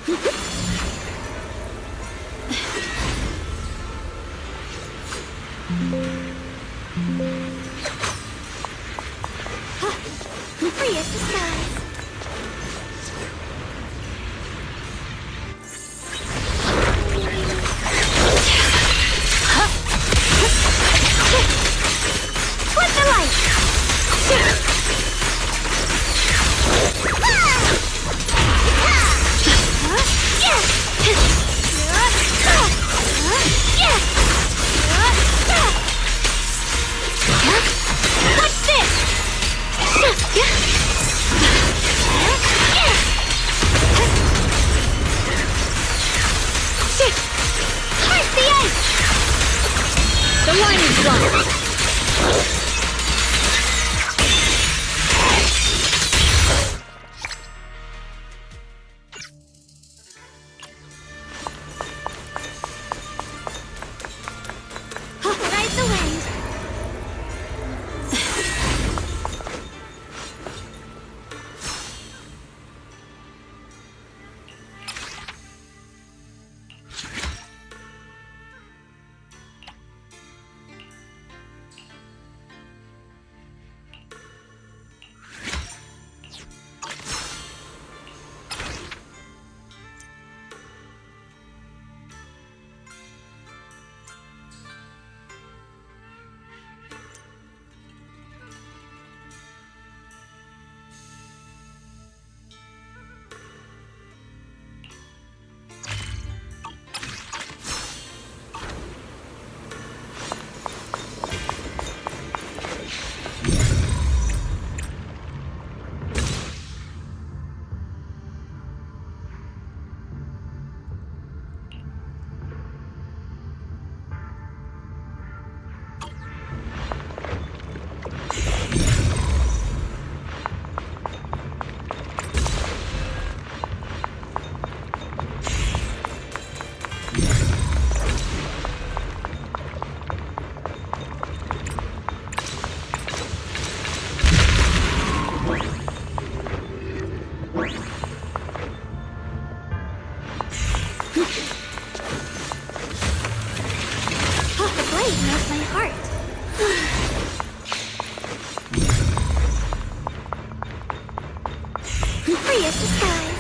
Free as the skies. What's the light? What's this? Where's the ice? The line is blocked. Ride the wind. Knows my heart. Free as the skies.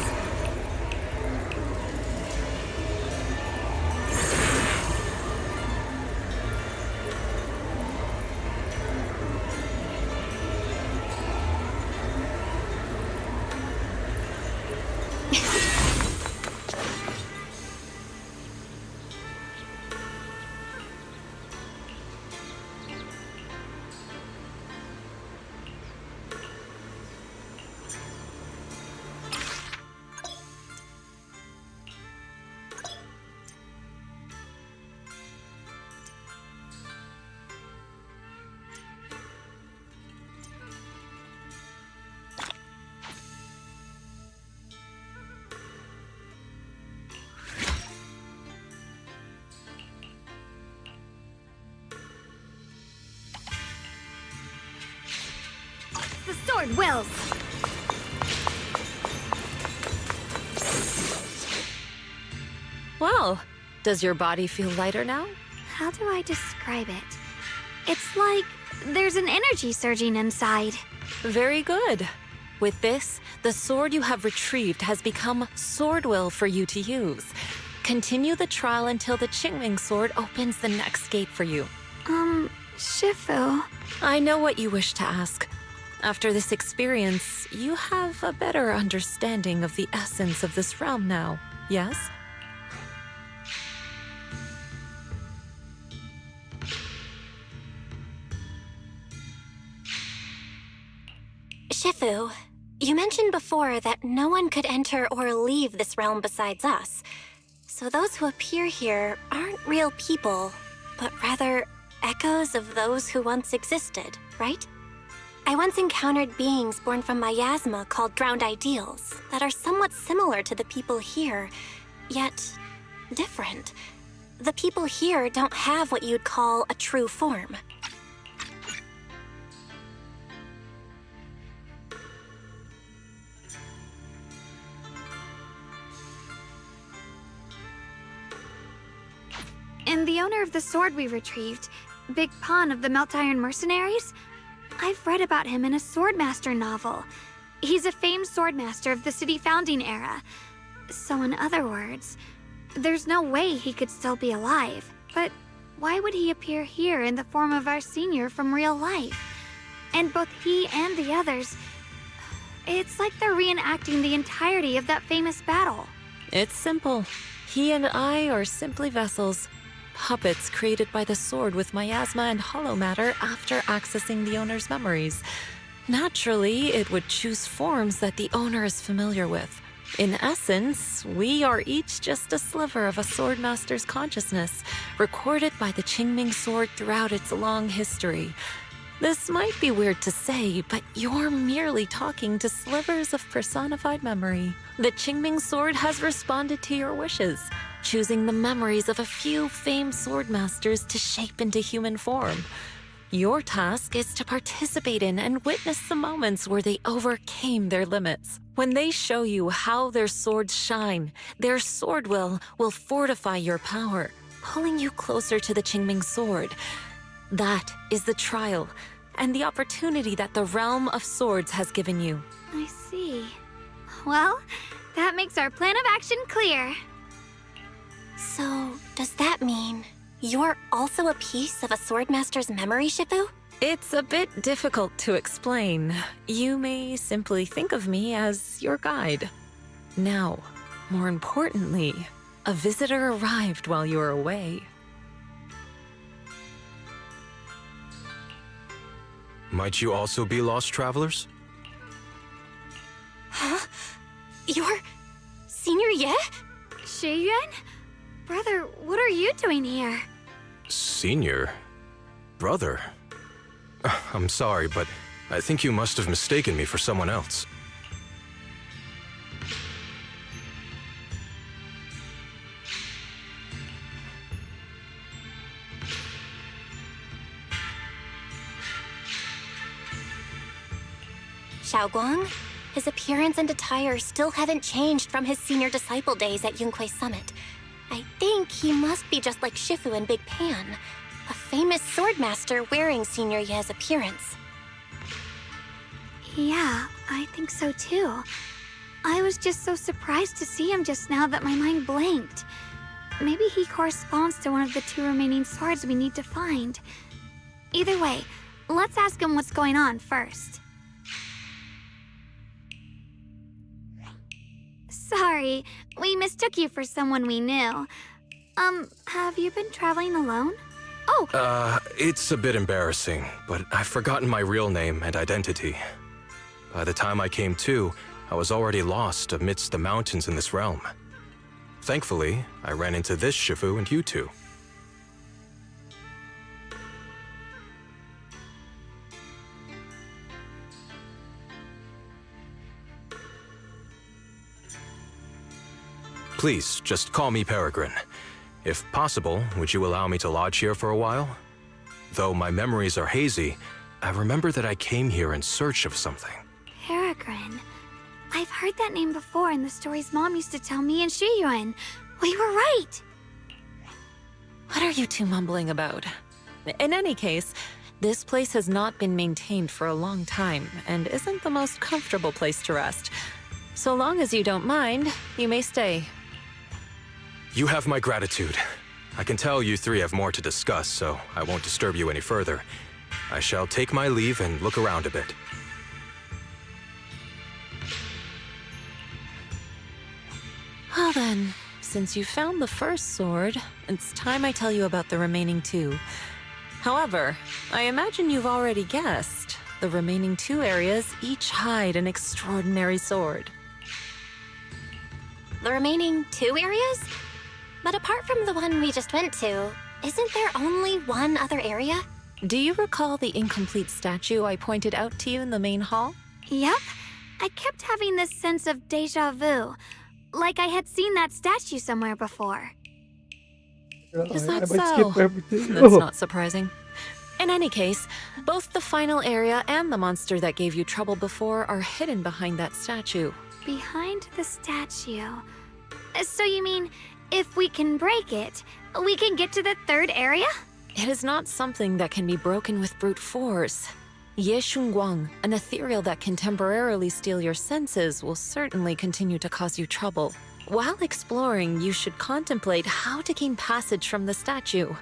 The sword wills. Well, does your body feel lighter now? How do I describe it? It's like there's an energy surging inside. Very good. With this, the sword you have retrieved has become sword will for you to use. Continue the trial until the Qingming sword opens the next gate for you. Shifu. I know what you wish to ask. After this experience, you have a better understanding of the essence of this realm now, yes? Shifu, you mentioned before that no one could enter or leave this realm besides us. So those who appear here aren't real people, but rather echoes of those who once existed, right? I once encountered beings born from miasma called drowned ideals that are somewhat similar to the people here, yet different. The people here don't have what you'd call a true form. And the owner of the sword we retrieved, Big Pon of the Melt Iron Mercenaries, I've read about him in a Swordmaster novel. He's a famed swordmaster of the city founding era. So in other words, there's no way he could still be alive. But why would he appear here in the form of our senior from real life? And both he and the others, it's like they're reenacting the entirety of that famous battle. It's simple. He and I are simply vessels. Puppets created by the sword with miasma and hollow matter after accessing the owner's memories. Naturally, it would choose forms that the owner is familiar with. In essence, we are each just a sliver of a swordmaster's consciousness, recorded by the Qingming sword throughout its long history. This might be weird to say, but you're merely talking to slivers of personified memory. The Qingming sword has responded to your wishes, choosing the memories of a few famed swordmasters to shape into human form. Your task is to participate in and witness the moments where they overcame their limits. When they show you how their swords shine, their sword will fortify your power, pulling you closer to the Qingming sword. That is the trial and the opportunity that the Realm of Swords has given you. I see. Well, that makes our plan of action clear. So, does that mean you're also a piece of a swordmaster's memory, Shifu? It's a bit difficult to explain. You may simply think of me as your guide. Now, more importantly, a visitor arrived while you were away. Might you also be lost travelers? Huh? You're Senior Ye? Shiyuan? Brother, what are you doing here? Senior? Brother? I'm sorry, but I think you must have mistaken me for someone else. Xiaoguang? His appearance and attire still haven't changed from his senior disciple days at Yunque Summit. I think he must be just like Shifu and Big Pan, a famous swordmaster wearing Senior Ye's appearance. Yeah, I think so too. I was just so surprised to see him just now that my mind blanked. Maybe he corresponds to one of the two remaining swords we need to find. Either way, let's ask him what's going on first. Sorry, we mistook you for someone we knew. Have you been traveling alone? Oh! It's a bit embarrassing, but I've forgotten my real name and identity. By the time I came to, I was already lost amidst the mountains in this realm. Thankfully, I ran into this Shifu and you two. Please, just call me Peregrine. If possible, would you allow me to lodge here for a while? Though my memories are hazy, I remember that I came here in search of something. Peregrine. I've heard that name before in the stories Mom used to tell me and Shiyuan. We were right! What are you two mumbling about? In any case, this place has not been maintained for a long time and isn't the most comfortable place to rest. So long as you don't mind, you may stay. You have my gratitude. I can tell you three have more to discuss, so I won't disturb you any further. I shall take my leave and look around a bit. Well then, since you found the first sword, it's time I tell you about the remaining two. However, I imagine you've already guessed. The remaining two areas each hide an extraordinary sword. The remaining two areas? But apart from the one we just went to, isn't there only one other area? Do you recall the incomplete statue I pointed out to you in the main hall? Yep. I kept having this sense of deja vu. Like I had seen that statue somewhere before. Is that I might so? skip everything. That's not surprising. In any case, both the final area and the monster that gave you trouble before are hidden behind that statue. Behind the statue. So you mean If we can break it, we can get to the third area? It is not something that can be broken with brute force. Ye Shunguang, an ethereal that can temporarily steal your senses, will certainly continue to cause you trouble. While exploring, you should contemplate how to gain passage from the statue.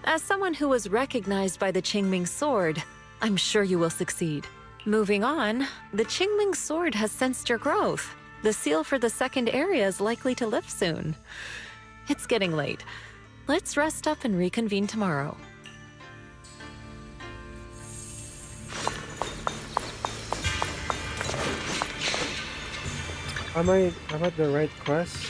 As someone who was recognized by the Qingming sword, I'm sure you will succeed. Moving on, the Qingming sword has sensed your growth. The seal for the second area is likely to lift soon. It's getting late. Let's rest up and reconvene tomorrow. I'm at the right quest.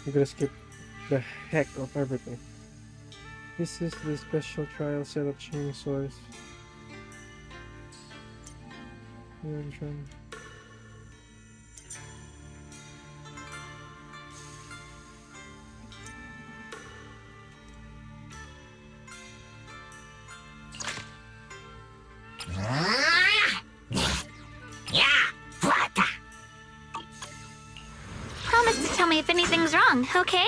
I'm gonna skip the heck of everything. This is the special trial set of Qing swords. Promise to tell me if anything's wrong, okay?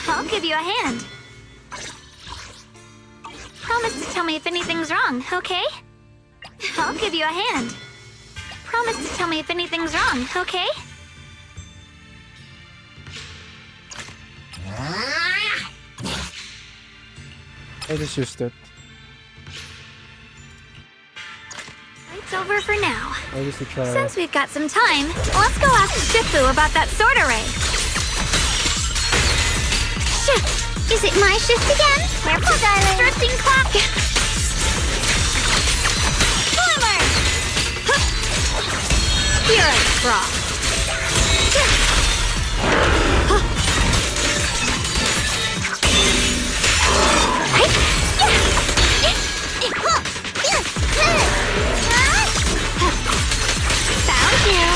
I'll give you a hand. Promise to tell me if anything's wrong, okay? I'll give you a hand. Promise to tell me if anything's wrong, okay? I just used it. It's over for now. I used to try. Since we've got some time, let's go ask Shifu about that sword array. Shift! Is it my shift again? Careful, darling. Drifting clock. Forward. Spirit frost. Found you.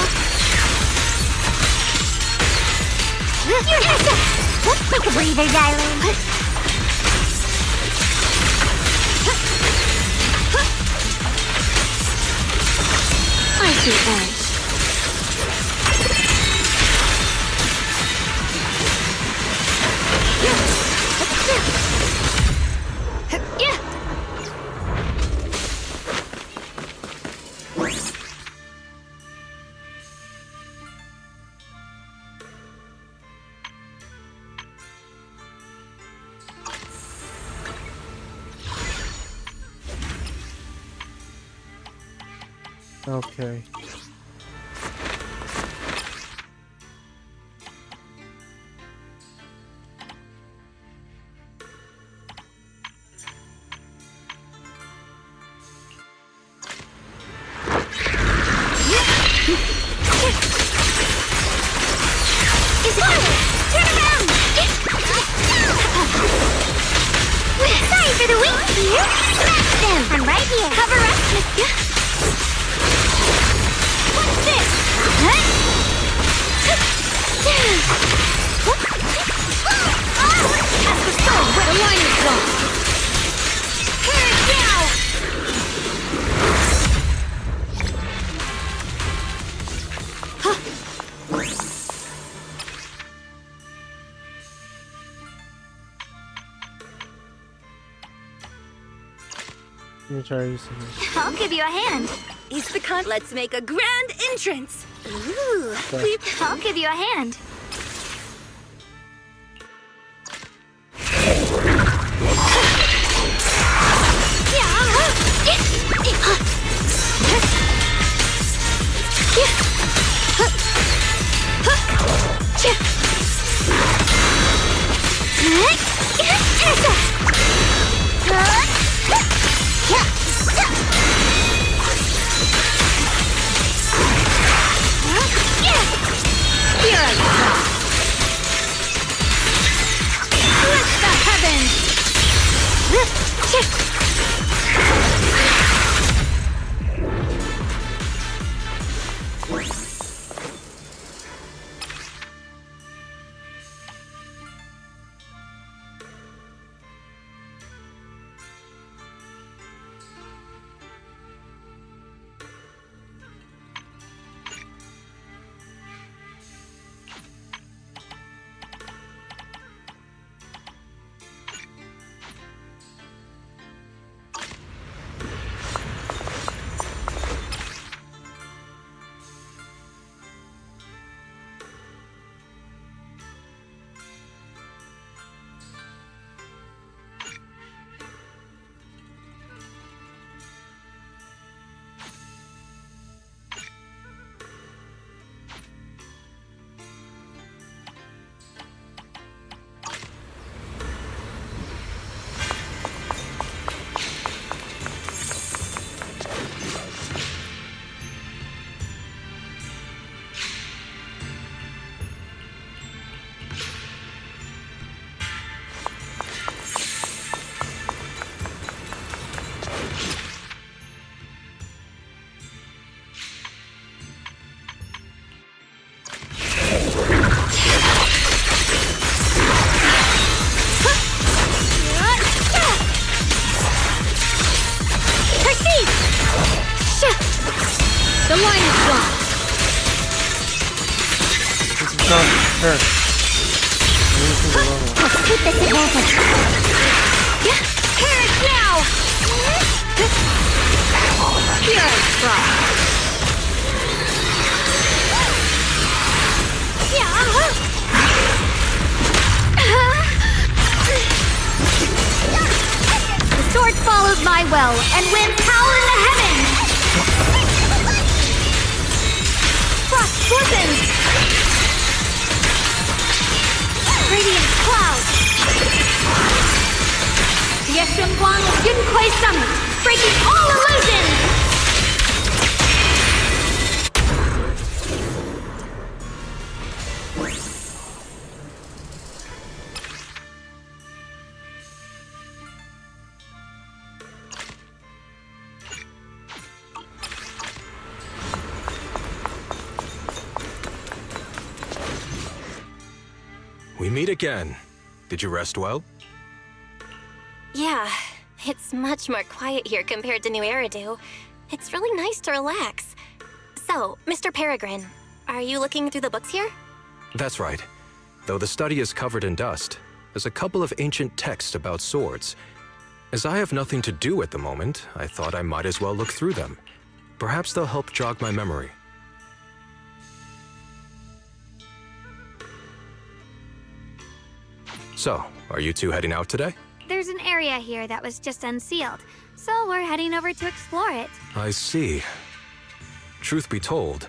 Take a breather, darling. Icy edge. Okay. Sorry for the wait. Smash them. I'm right here. Cover up. What's this? Cast the stone where the line is gone. Tear it down. Let me try using this. I'll give you a hand. It's the con. Let's make a grand entrance. Ooh. I'll give you a hand. The line is gone. This is not her. Using the wrong one. Let's keep this advantage. Tear it now. Here I try. The sword follows my will, and winds howl in the heavens! Frost glistens! Radiant cloud! Yeshunguang of Yunquai Summit, breaking all illusions! We meet again. Did you rest well? Yeah, it's much more quiet here compared to New Eridu. It's really nice to relax. So, Mr. Peregrine, are you looking through the books here? That's right. Though the study is covered in dust, there's a couple of ancient texts about swords. As I have nothing to do at the moment, I thought I might as well look through them. Perhaps they'll help jog my memory. So, are you two heading out today? There's an area here that was just unsealed, so we're heading over to explore it. I see. Truth be told,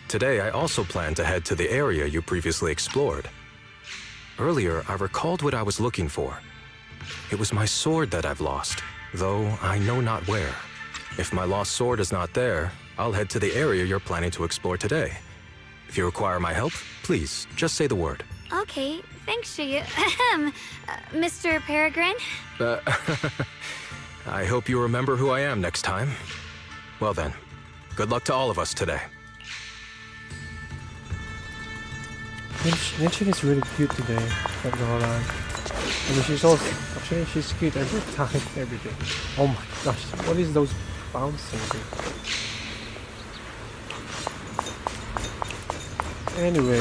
today I also plan to head to the area you previously explored. Earlier, I recalled what I was looking for. It was my sword that I've lost, though I know not where. If my lost sword is not there, I'll head to the area you're planning to explore today. If you require my help, please, just say the word. Okay, thanks, Mr. Peregrine. I hope you remember who I am next time. Well then, good luck to all of us today. Genshin is really cute today. Not gonna lie. I mean, she's also actually she's cute every time, every day. Oh my gosh, what is those bouncing thing? Anyways,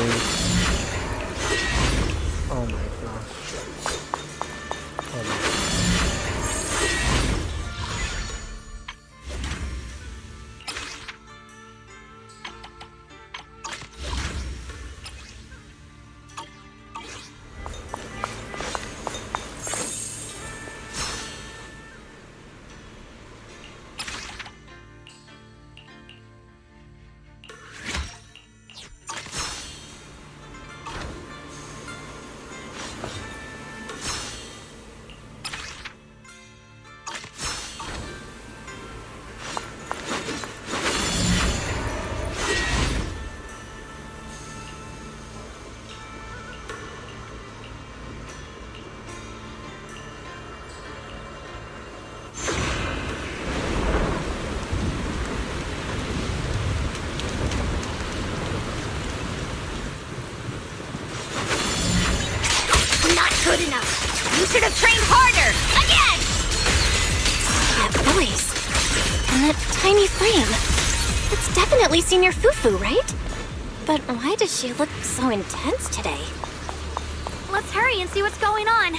oh my gosh. Oh my. Good enough. You should have trained harder. Again! That voice. And that tiny frame. It's definitely Senior Fufu, right? But why does she look so intense today? Let's hurry and see what's going on.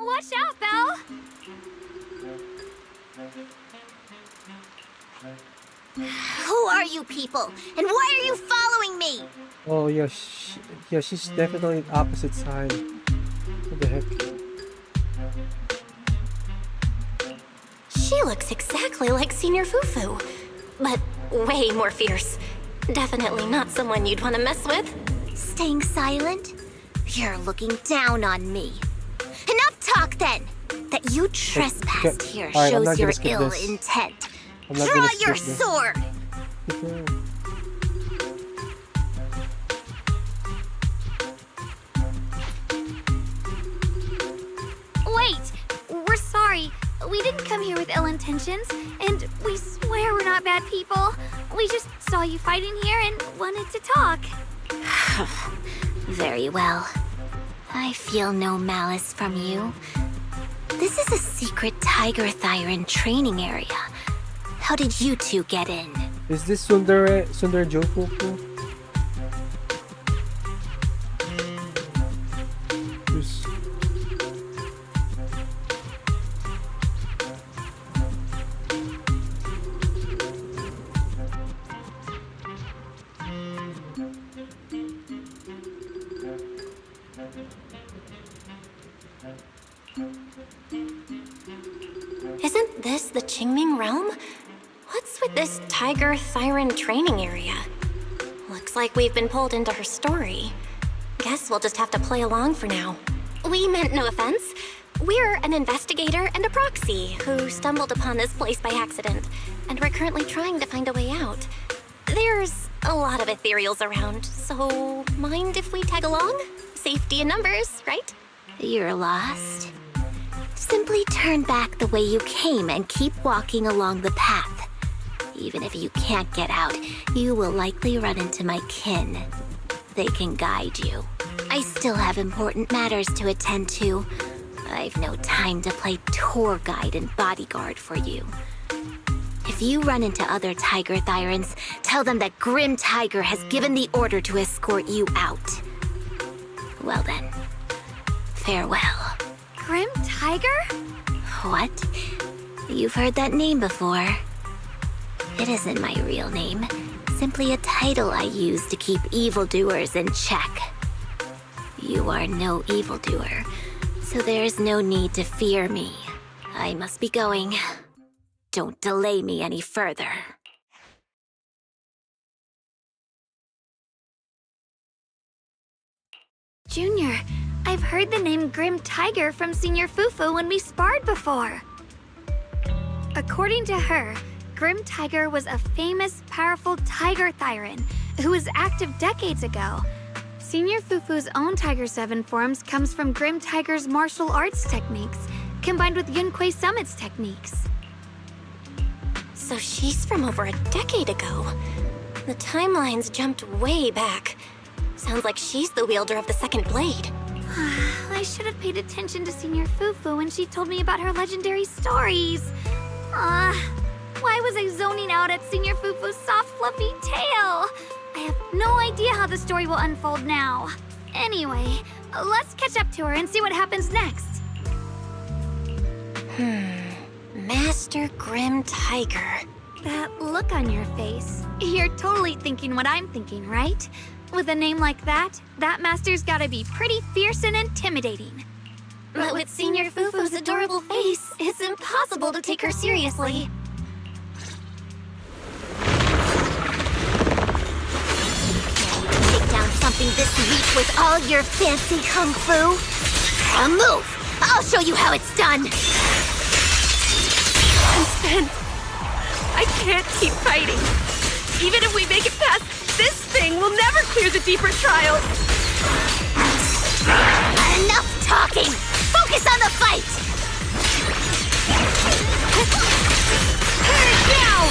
Watch out, Belle! Who are you people? And why are you following me? Oh yeah, she's definitely the opposite side. What the heck? She looks exactly like Senior Fufu, but way more fierce. Definitely not someone you'd want to mess with. Staying silent? You're looking down on me. Enough talk then! That you trespassed here Alright, I'm shows not your gonna skip ill this. intent. I'm not Draw gonna your skip this. sword! Okay. Wait! We're sorry. We didn't come here with ill intentions, and we swear we're not bad people. We just saw you fighting here and wanted to talk. Very well. I feel no malice from you. This is a secret Tiger Thyron training area. How did you two get in? Is this Sundar Jofuku? Who's... Isn't this the Qingming realm? What's with this Tiger Thyron training area? Looks like we've been pulled into her story. Guess we'll just have to play along for now. We meant no offense. We're an investigator and a proxy who stumbled upon this place by accident, and we're currently trying to find a way out. There's a lot of ethereals around, so mind if we tag along? Safety in numbers, right? You're lost? Simply turn back the way you came and keep walking along the path. Even if you can't get out, you will likely run into my kin. They can guide you. I still have important matters to attend to. I've no time to play tour guide and bodyguard for you. If you run into other Tiger Thyrans, tell them that Grim Tiger has given the order to escort you out. Well then, farewell. Grim Tiger? What? You've heard that name before. It isn't my real name. Simply a title I use to keep evildoers in check. You are no evildoer, so there is no need to fear me. I must be going. Don't delay me any further. Junior, I've heard the name Grim Tiger from Senior Fufu when we sparred before. According to her, Grim Tiger was a famous, powerful Tiger Thyran who was active decades ago. Senior Fufu's own Tiger 7 forms comes from Grim Tiger's martial arts techniques, combined with Yunquei Summit's techniques. So she's from over a decade ago. The timelines jumped way back. Sounds like she's the wielder of the second blade. I should have paid attention to Senior Fufu when she told me about her legendary stories. Why was I zoning out at Senior Fufu's soft, fluffy tail? I have no idea how the story will unfold now. Anyway, let's catch up to her and see what happens next. Master Grim Tiger. That look on your face. You're totally thinking what I'm thinking, right? With a name like that, that master's gotta be pretty fierce and intimidating. But with Senior Fufu's adorable face, it's impossible to take her seriously. Take down something this weak with all your fancy kung fu? A move! I'll show you how it's done! I'm spent. I can't keep fighting. Even if we make it past this thing, we'll never clear the deeper trials. Enough talking! Focus on the fight! Now!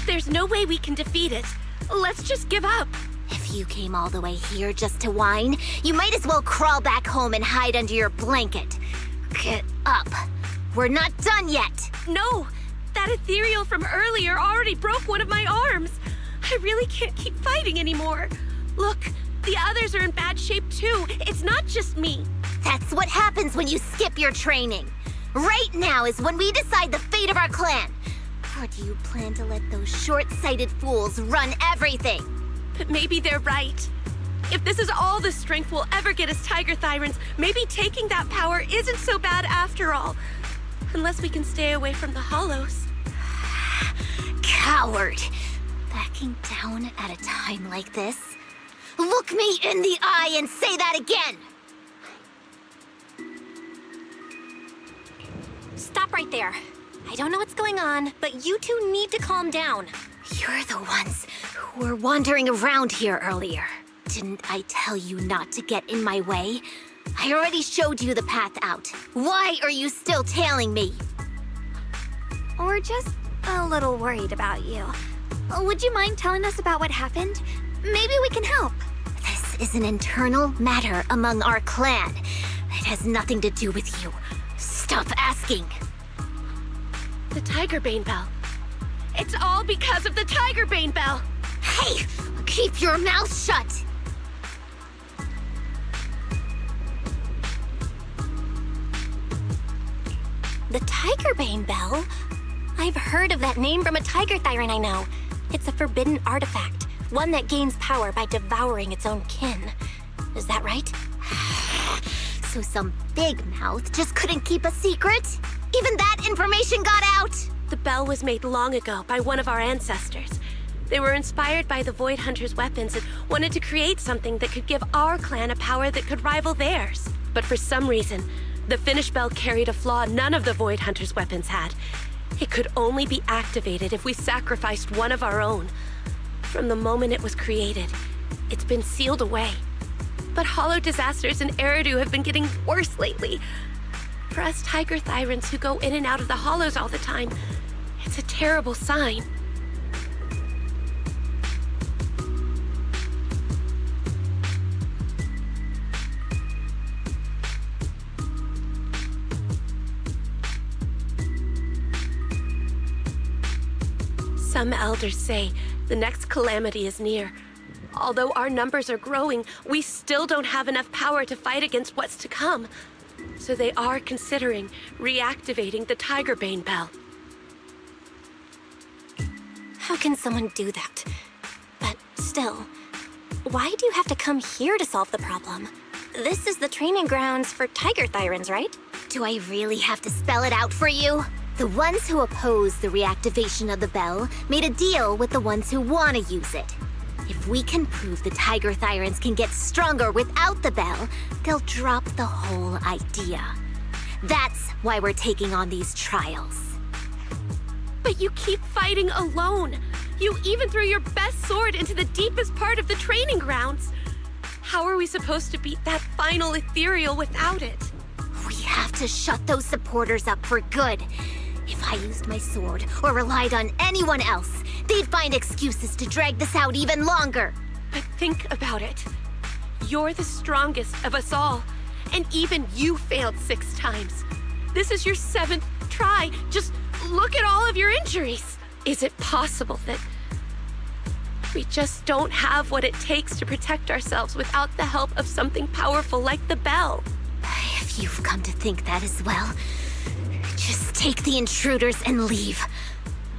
There's no way we can defeat it. Let's just give up. If you came all the way here just to whine, you might as well crawl back home and hide under your blanket. Get up. We're not done yet. No! That ethereal from earlier already broke one of my arms. I really can't keep fighting anymore. Look, the others are in bad shape too. It's not just me. That's what happens when you skip your training. Right now is when we decide the fate of our clan. Or do you plan to let those short-sighted fools run everything? But maybe they're right. If this is all the strength we'll ever get as Tiger Thyrans, maybe taking that power isn't so bad after all. Unless we can stay away from the Hollows. Coward! Backing down at a time like this? Look me in the eye and say that again! Stop right there. I don't know what's going on, but you two need to calm down. You're the ones who were wandering around here earlier. Didn't I tell you not to get in my way? I already showed you the path out. Why are you still tailing me? We're just a little worried about you. Would you mind telling us about what happened? Maybe we can help. This is an internal matter among our clan. It has nothing to do with you. Stop asking. The Tiger Bane Bell. It's all because of the Tiger Bane Bell. Hey, keep your mouth shut! The Tiger Bane Bell? I've heard of that name from a tiger thyron I know. It's a forbidden artifact, one that gains power by devouring its own kin. Is that right? So some big mouth just couldn't keep a secret? Even that information got out? The bell was made long ago by one of our ancestors. They were inspired by the Void Hunter's weapons and wanted to create something that could give our clan a power that could rival theirs. But for some reason, the finished bell carried a flaw none of the Void Hunter's weapons had. It could only be activated if we sacrificed one of our own. From the moment it was created, it's been sealed away. But hollow disasters in Eridu have been getting worse lately. For us Tiger Thyrans who go in and out of the hollows all the time, it's a terrible sign. Some elders say the next calamity is near. Although our numbers are growing, we still don't have enough power to fight against what's to come. So they are considering reactivating the Tiger Bane Bell. How can someone do that? But still, why do you have to come here to solve the problem? This is the training grounds for Tiger Thyrans, right? Do I really have to spell it out for you? The ones who oppose the reactivation of the bell made a deal with the ones who want to use it. If we can prove the Tiger Thyrans can get stronger without the bell, they'll drop the whole idea. That's why we're taking on these trials. But you keep fighting alone. You even threw your best sword into the deepest part of the training grounds. How are we supposed to beat that final ethereal without it? We have to shut those supporters up for good. If I used my sword or relied on anyone else, they'd find excuses to drag this out even longer. But think about it. You're the strongest of us all, and even you failed 6 times. This is your 7th try. Just look at all of your injuries. Is it possible that we just don't have what it takes to protect ourselves without the help of something powerful like the bell? If you've come to think that as well, just take the intruders and leave.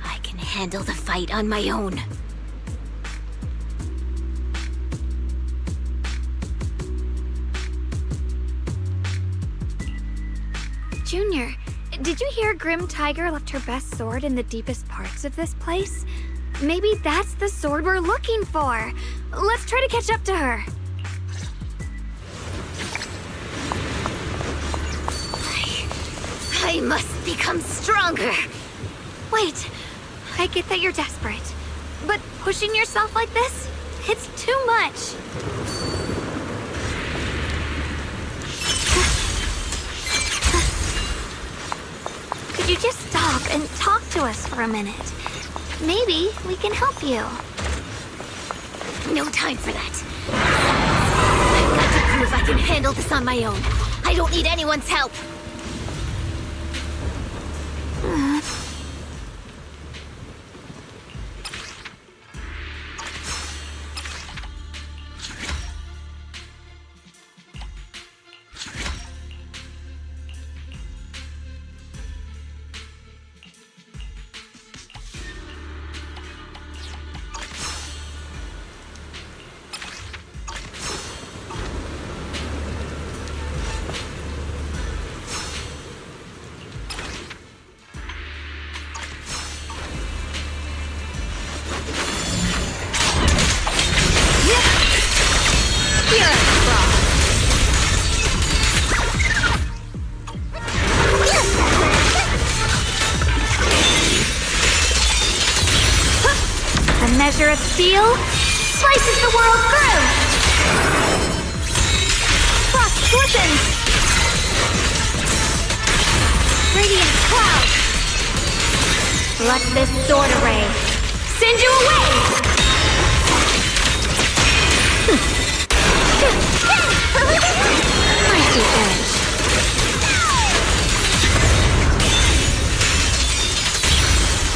I can handle the fight on my own. Junior, did you hear Grim Tiger left her best sword in the deepest parts of this place? Maybe that's the sword we're looking for. Let's try to catch up to her. I must become stronger. Wait, I get that you're desperate, but pushing yourself like this, it's too much. Could you just stop and talk to us for a minute? Maybe we can help you. No time for that. I've got to prove I can handle this on my own. I don't need anyone's help. A measure of steel slices the world through. Frost glistens. Radiant cloud. Let this sword array send you away. Mighty edge.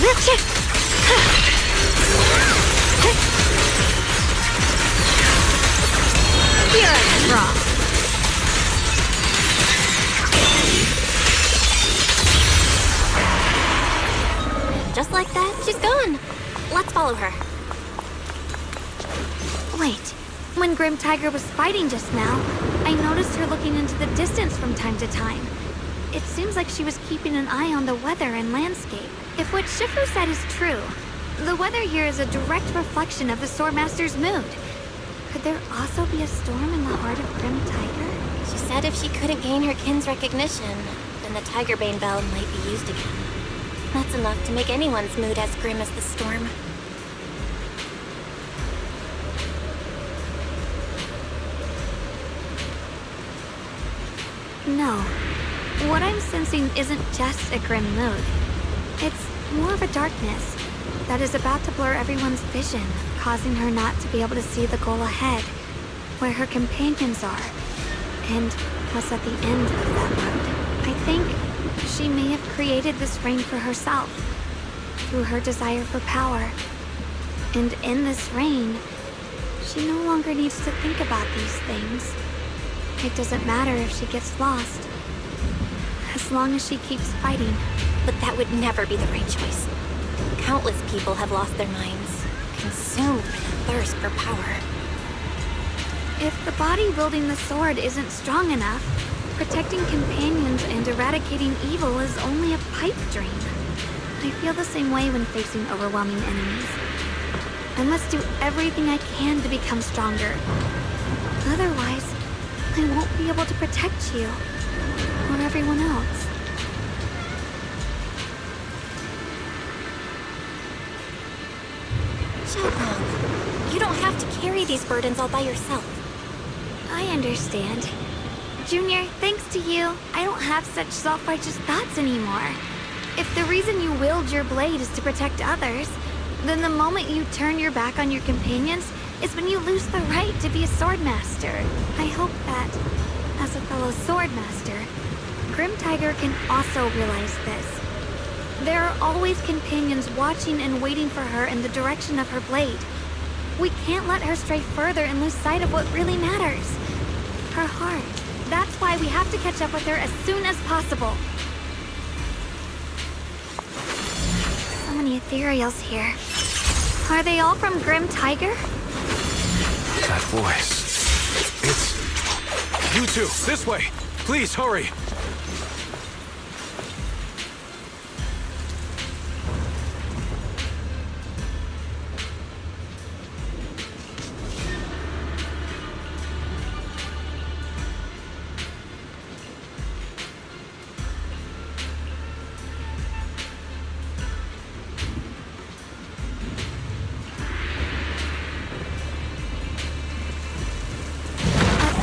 Lift it. Spirit Drop. Just like that, she's gone. Let's follow her. Wait, when Grim Tiger was fighting just now, I noticed her looking into the distance from time to time. It seems like she was keeping an eye on the weather and landscape. If what Shifu said is true, the weather here is a direct reflection of the Swordmaster's mood. Could there also be a storm in the heart of Grim Tiger? She said if she couldn't gain her kin's recognition, then the Tigerbane Bell might be used again. That's enough to make anyone's mood as grim as the storm. No. What I'm sensing isn't just a grim mood. It's more of a darkness that is about to blur everyone's vision, causing her not to be able to see the goal ahead, where her companions are, and what's at the end of that road. I think she may have created this rain for herself, through her desire for power. And in this rain, she no longer needs to think about these things. It doesn't matter if she gets lost, as long as she keeps fighting. But that would never be the right choice. Countless people have lost their minds, consumed by the thirst for power. If the body wielding the sword isn't strong enough, protecting companions and eradicating evil is only a pipe dream. I feel the same way when facing overwhelming enemies. I must do everything I can to become stronger. Otherwise, I won't be able to protect you, or everyone else. Xiaolong, you don't have to carry these burdens all by yourself. I understand. Junior, thanks to you, I don't have such self-righteous thoughts anymore. If the reason you wield your blade is to protect others, then the moment you turn your back on your companions is when you lose the right to be a swordmaster. I hope that, as a fellow swordmaster, Grim Tiger can also realize this. There are always companions watching and waiting for her in the direction of her blade. We can't let her stray further and lose sight of what really matters. Her heart. That's why we have to catch up with her as soon as possible. So many ethereals here. Are they all from Grim Tiger? That voice. It's... You two, this way! Please, hurry!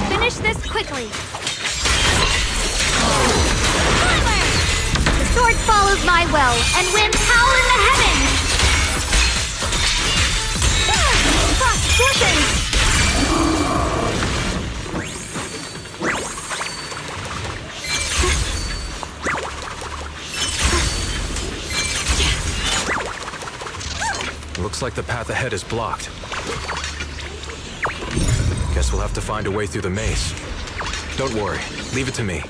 Finish this quickly. Onward! The sword follows my will, and winds howl in the heavens! Frost glistens! Looks like the path ahead is blocked. Guess we'll have to find a way through the maze. Don't worry, leave it to me.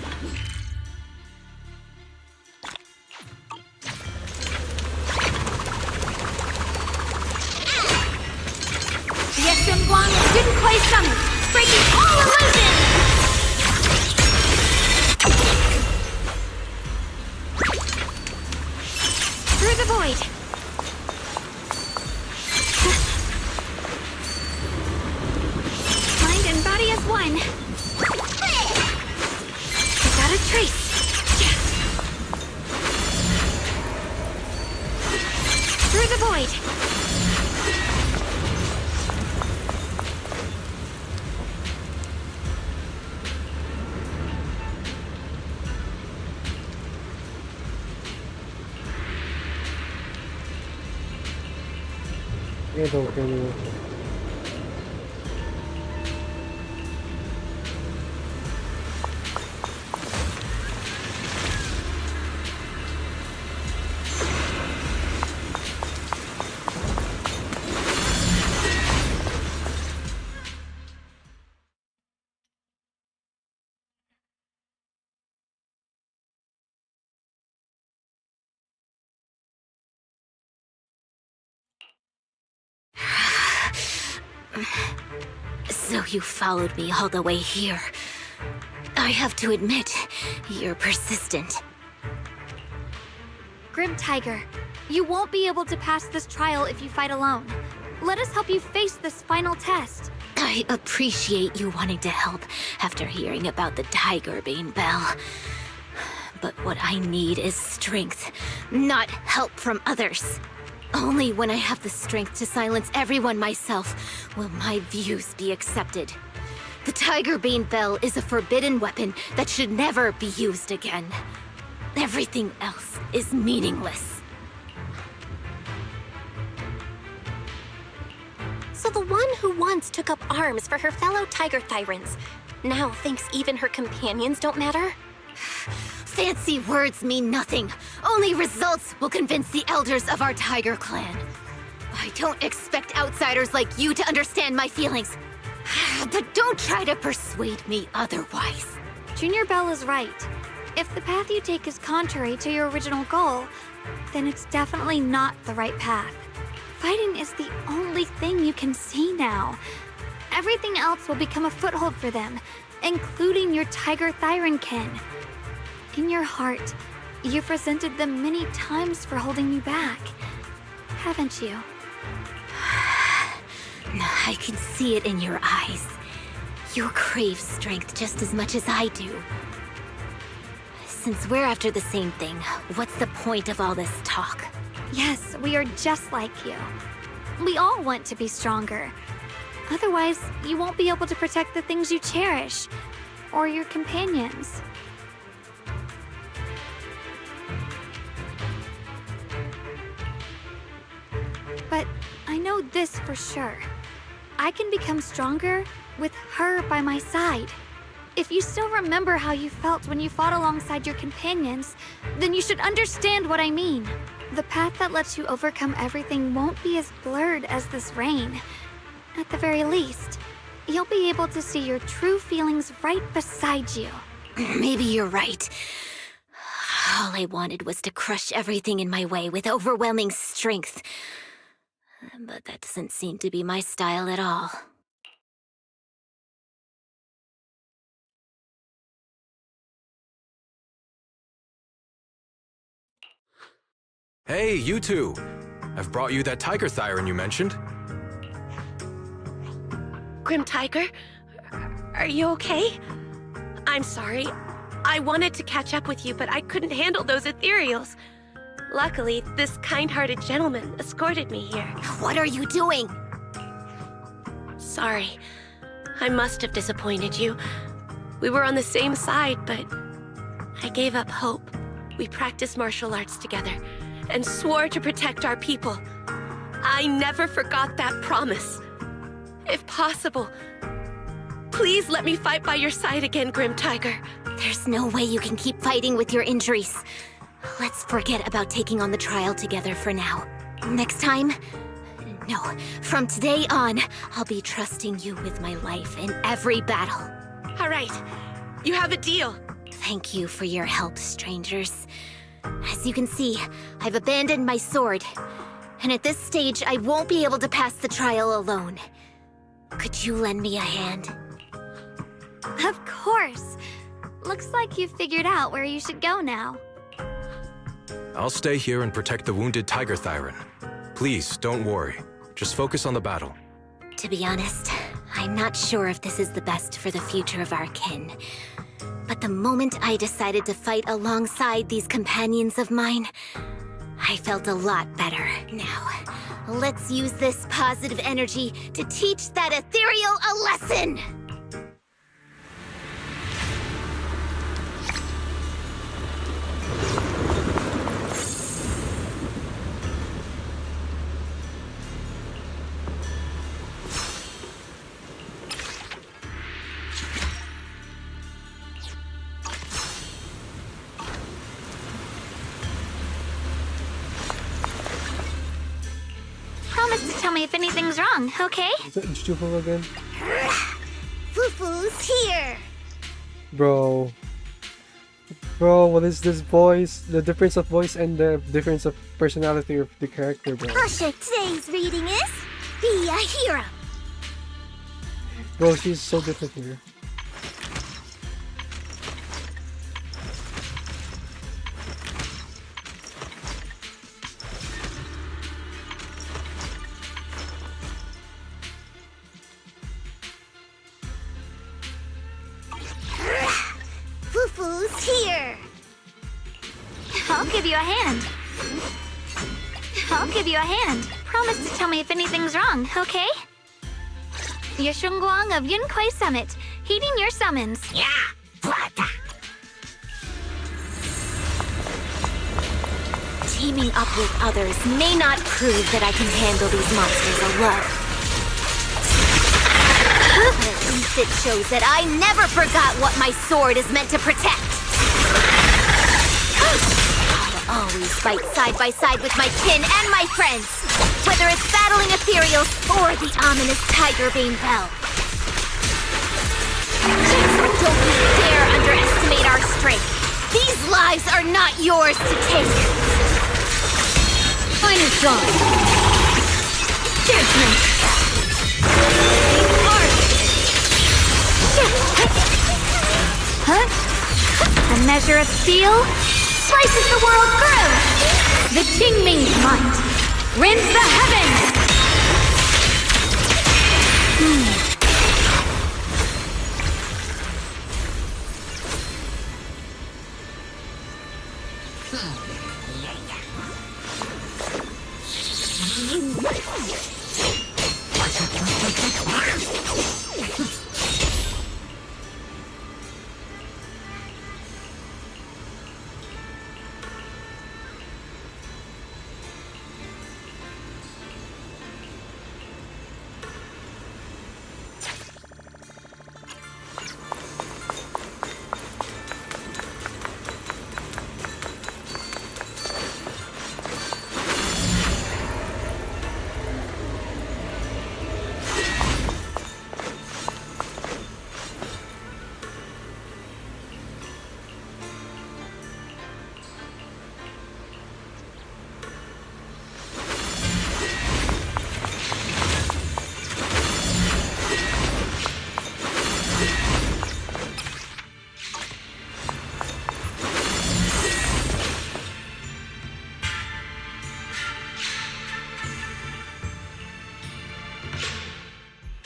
The Extreme Blonde is Student Clay Summit, breaking all illusions! Through the void! Mind and body as one. Without a trace. Through the void. 얘도 So you followed me all the way here. I have to admit, you're persistent. Grim Tiger, you won't be able to pass this trial if you fight alone. Let us help you face this final test. I appreciate you wanting to help after hearing about the Tiger Bane Bell. But what I need is strength, not help from others. Only when I have the strength to silence everyone myself will my views be accepted. The Tiger Bane Bell is a forbidden weapon that should never be used again. Everything else is meaningless. So the one who once took up arms for her fellow Tiger Thyrans now thinks even her companions don't matter? Fancy words mean nothing. Only results will convince the elders of our Tiger Clan. I don't expect outsiders like you to understand my feelings. But don't try to persuade me otherwise. Junior Bell is right. If the path you take is contrary to your original goal, then it's definitely not the right path. Fighting is the only thing you can see now. Everything else will become a foothold for them, including your Tiger Thyran kin. In your heart, you've resented them many times for holding you back, haven't you? I can see it in your eyes. You crave strength just as much as I do. Since we're after the same thing, what's the point of all this talk? Yes, we are just like you. We all want to be stronger. Otherwise, you won't be able to protect the things you cherish, or your companions. But I know this for sure. I can become stronger with her by my side. If you still remember how you felt when you fought alongside your companions, then you should understand what I mean. The path that lets you overcome everything won't be as blurred as this rain. At the very least, you'll be able to see your true feelings right beside you. Maybe you're right. All I wanted was to crush everything in my way with overwhelming strength. But that doesn't seem to be my style at all. Hey, you two! I've brought you that Tiger Thyran you mentioned. Grim Tiger, are you okay? I'm sorry. I wanted to catch up with you, but I couldn't handle those ethereals. Luckily, this kind-hearted gentleman escorted me here. What are you doing? Sorry. I must have disappointed you. We were on the same side, but I gave up hope. We practiced martial arts together and swore to protect our people. I never forgot that promise. If possible, please let me fight by your side again, Grim Tiger. There's no way you can keep fighting with your injuries. Let's forget about taking on the trial together for now. Next time? No. From today on, I'll be trusting you with my life in every battle. All right. You have a deal. Thank you for your help, strangers. As you can see, I've abandoned my sword. And at this stage, I won't be able to pass the trial alone. Could you lend me a hand? Of course. Looks like you've figured out where you should go now. I'll stay here and protect the wounded Tiger Thyran. Please, don't worry. Just focus on the battle. To be honest, I'm not sure if this is the best for the future of our kin. But the moment I decided to fight alongside these companions of mine, I felt a lot better. Now, let's use this positive energy to teach that ethereal a lesson! Promise to tell me if anything's wrong, okay? Is that Jufu again? Fufu's here! Bro. Bro, what is this voice? The difference of voice and the difference of personality of the character, bro. Today's reading is Be a Hero. Bro, she's so different here. Fufu's here. I'll give you a hand. I'll give you a hand. Promise to tell me if anything's wrong, okay? Yashungguang of Yunkwei Summit, heeding your summons. Teaming up with others may not prove that I can handle these monsters alone. But at least it shows that I never forgot what my sword is meant to protect. I'll always fight side by side with my kin and my friends, whether it's battling ethereals or the ominous Tiger Bane Bell. Don't you dare underestimate our strength. These lives are not yours to take. Mine is gone. Judgment. Huh? A measure of steel slices the world through. The Qingming's might rends the heavens.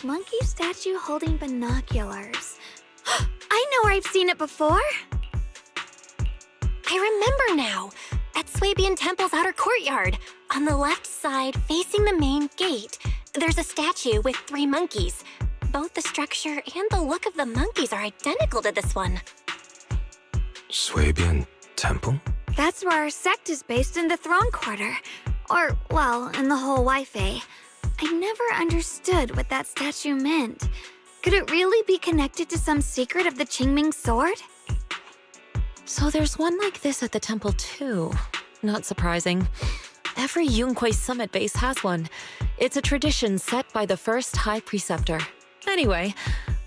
Monkey statue holding binoculars. I know where I've seen it before. I remember now. At Swabian Temple's outer courtyard. On the left side, facing the main gate, there's a statue with 3 monkeys. Both the structure and the look of the monkeys are identical to this one. Swabian Temple? That's where our sect is based in the Throne Quarter. Or, well, in the whole Wi-Fi. I never understood what that statue meant. Could it really be connected to some secret of the Qingming sword? So there's one like this at the temple too. Not surprising. Every Yunkwei Summit base has one. It's a tradition set by the first High Preceptor. Anyway,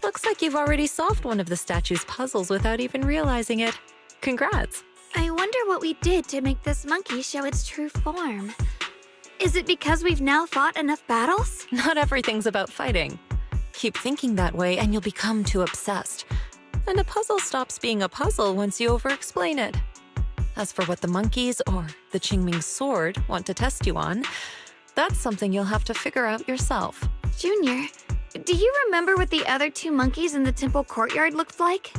looks like you've already solved one of the statue's puzzles without even realizing it. Congrats. I wonder what we did to make this monkey show its true form. Is it because we've now fought enough battles? Not everything's about fighting. Keep thinking that way and you'll become too obsessed. And a puzzle stops being a puzzle once you over-explain it. As for what the monkeys or the Qingming sword want to test you on, that's something you'll have to figure out yourself. Junior, do you remember what the other 2 monkeys in the temple courtyard looked like?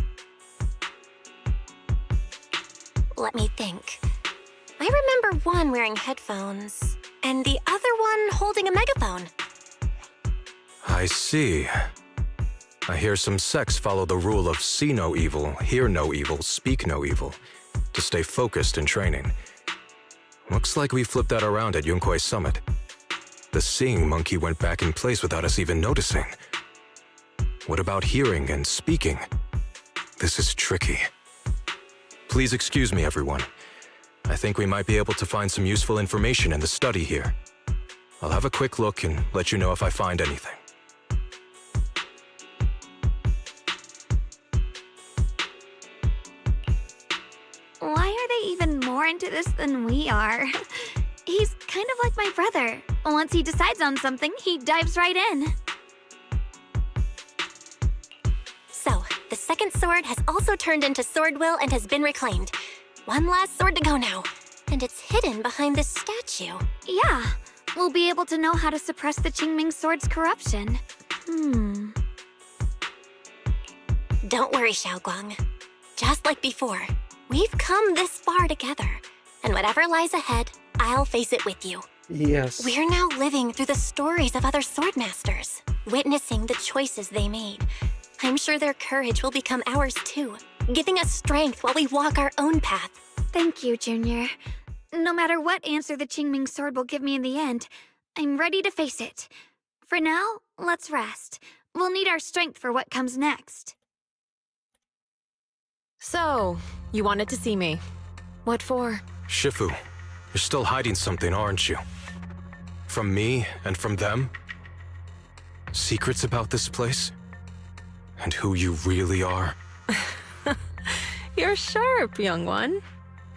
Let me think. I remember one wearing headphones, and the other one holding a megaphone. I see. I hear some sects follow the rule of see no evil, hear no evil, speak no evil, to stay focused in training. Looks like we flipped that around at Yunkwei Summit. The seeing monkey went back in place without us even noticing. What about hearing and speaking? This is tricky. Please excuse me, everyone. I think we might be able to find some useful information in the study here. I'll have a quick look and let you know if I find anything. Why are they even more into this than we are? He's kind of like my brother. Once he decides on something, he dives right in. second sword has also turned into Swordwill and has been reclaimed. One last sword to go now. And it's hidden behind this statue. Yeah, we'll be able to know how to suppress the Qingming sword's corruption. Don't worry, Xiaoguang. Just like before, we've come this far together. And whatever lies ahead, I'll face it with you. Yes. We're now living through the stories of other swordmasters, witnessing the choices they made. I'm sure their courage will become ours too, giving us strength while we walk our own path. Thank you, Junior. No matter what answer the Qingming sword will give me in the end, I'm ready to face it. For now, let's rest. We'll need our strength for what comes next. So, you wanted to see me. What for? Shifu, you're still hiding something, aren't you? From me and from them? Secrets about this place? And who you really are? You're sharp, young one.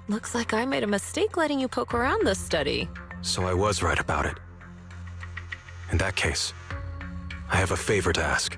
Looks like I made a mistake letting you poke around this study. So I was right about it. In that case, I have a favor to ask.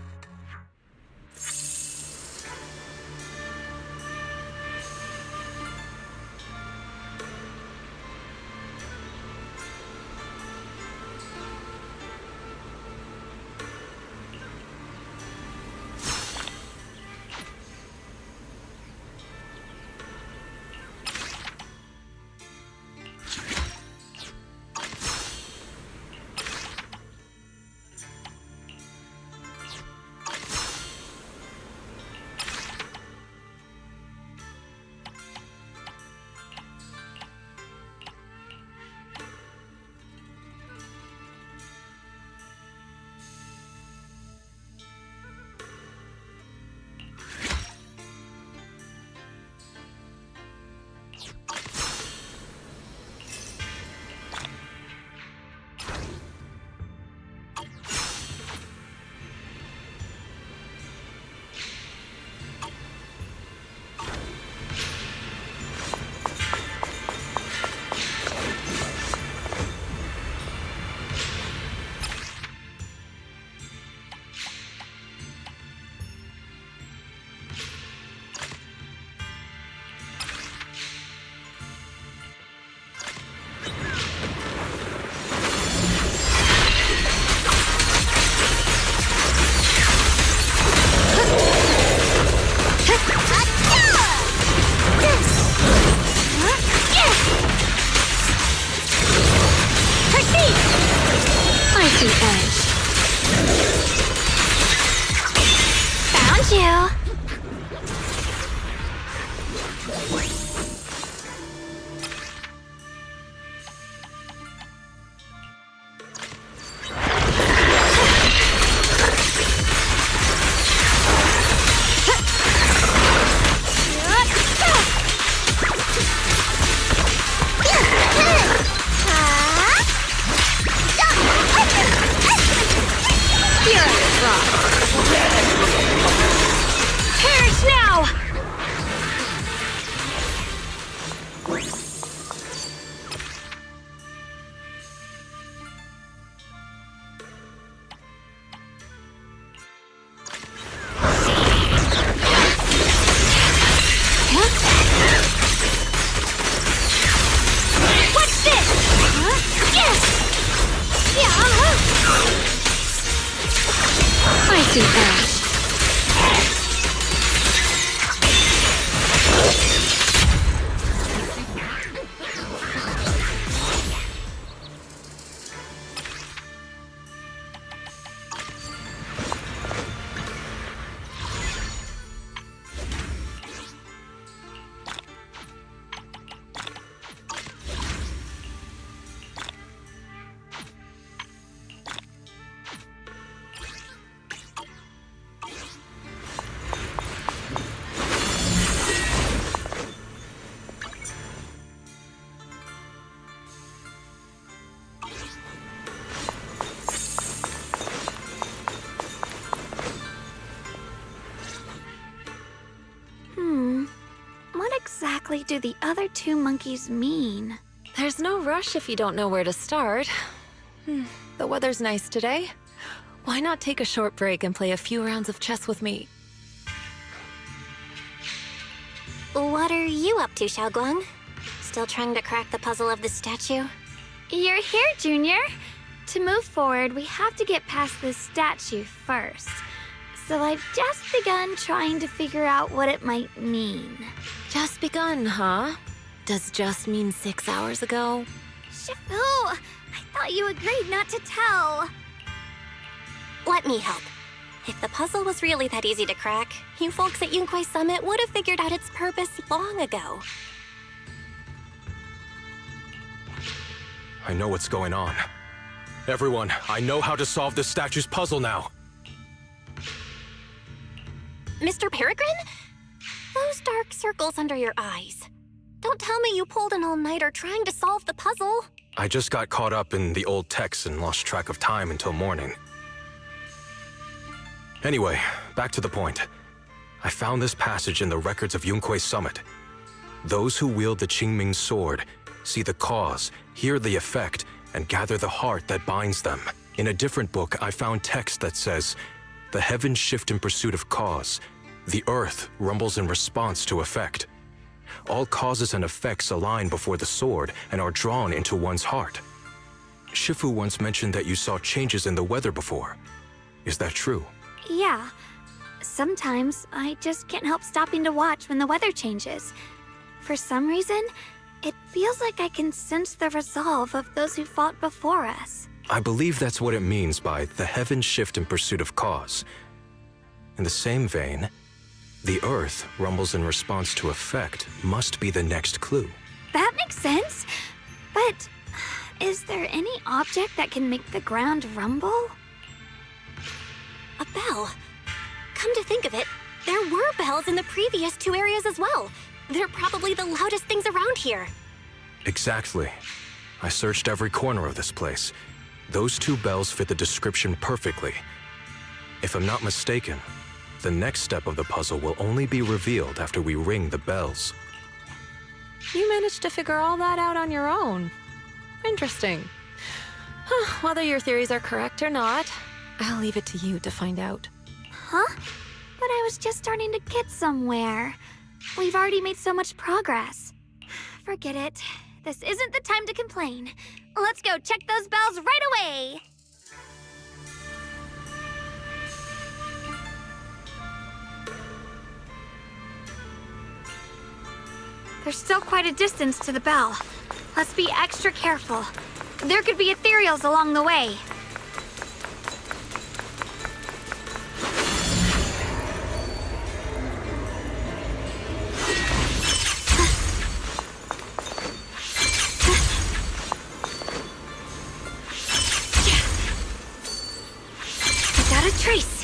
Found you! Perish now! What's this? Yes! Yeah! I see that. What exactly do the other two monkeys mean? There's no rush if you don't know where to start. The weather's nice today. Why not take a short break and play a few rounds of chess with me? What are you up to, Xiaoguang? Still trying to crack the puzzle of the statue? You're here, Junior. To move forward, we have to get past this statue first. So I've just begun trying to figure out what it might mean. Just begun, huh? Does just mean 6 hours ago? Shifu, I thought you agreed not to tell. Let me help. If the puzzle was really that easy to crack, you folks at Yunkwei Summit would have figured out its purpose long ago. I know what's going on. Everyone, I know how to solve this statue's puzzle now. Mr. Peregrine? Those dark circles under your eyes. Don't tell me you pulled an all-nighter trying to solve the puzzle. I just got caught up in the old texts and lost track of time until morning. Anyway, back to the point. I found this passage in the records of Yunkwei Summit. Those who wield the Qingming sword see the cause, hear the effect, and gather the heart that binds them. In a different book, I found text that says, "The heavens shift in pursuit of cause. The earth rumbles in response to effect. All causes and effects align before the sword and are drawn into one's heart." Shifu once mentioned that you saw changes in the weather before. Is that true? Yeah. Sometimes I just can't help stopping to watch when the weather changes. For some reason, it feels like I can sense the resolve of those who fought before us. I believe that's what it means by the heavens shift in pursuit of cause. In the same vein, the earth rumbles in response to effect must be the next clue. That makes sense. But is there any object that can make the ground rumble? A bell. Come to think of it, there were bells in the previous 2 areas as well. They're probably the loudest things around here. Exactly. I searched every corner of this place. Those 2 bells fit the description perfectly. If I'm not mistaken, the next step of the puzzle will only be revealed after we ring the bells. You managed to figure all that out on your own. Interesting. Whether your theories are correct or not, I'll leave it to you to find out. Huh? But I was just starting to get somewhere. We've already made so much progress. Forget it. This isn't the time to complain. Let's go check those bells right away! There's still quite a distance to the bell. Let's be extra careful. There could be ethereals along the way. Without a trace.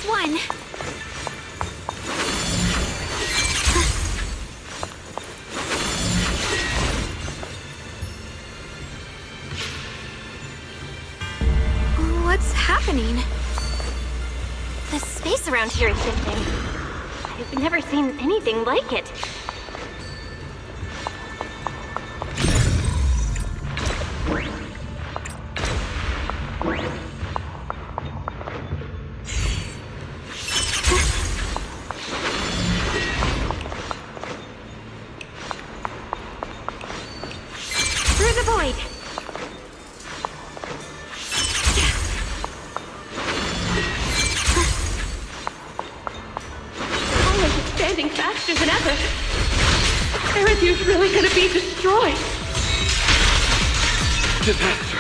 One. What's happening? The space around here is shifting. I've never seen anything like it. expanding faster than ever. Erethia's really gonna be destroyed. Disaster.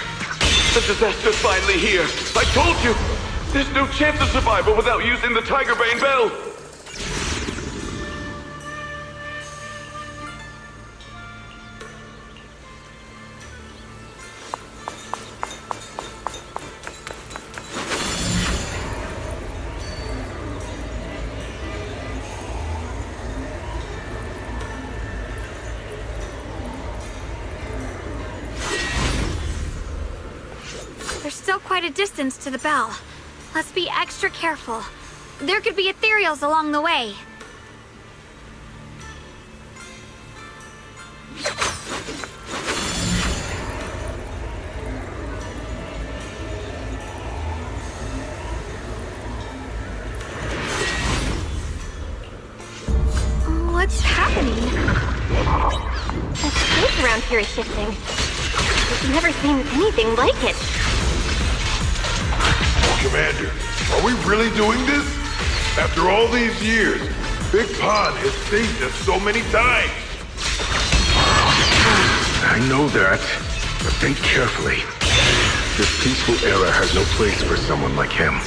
The disaster's finally here. I told you! There's no chance of survival without using the Tiger Bane Bell! There's still quite a distance to the bell. Let's be extra careful. There could be ethereals along the way. What's happening? The space around here is shifting. I've never seen anything like it. Commander, are we really doing this? After all these years, Big Pond has saved us so many times. I know that, but think carefully. This peaceful era has no place for someone like him.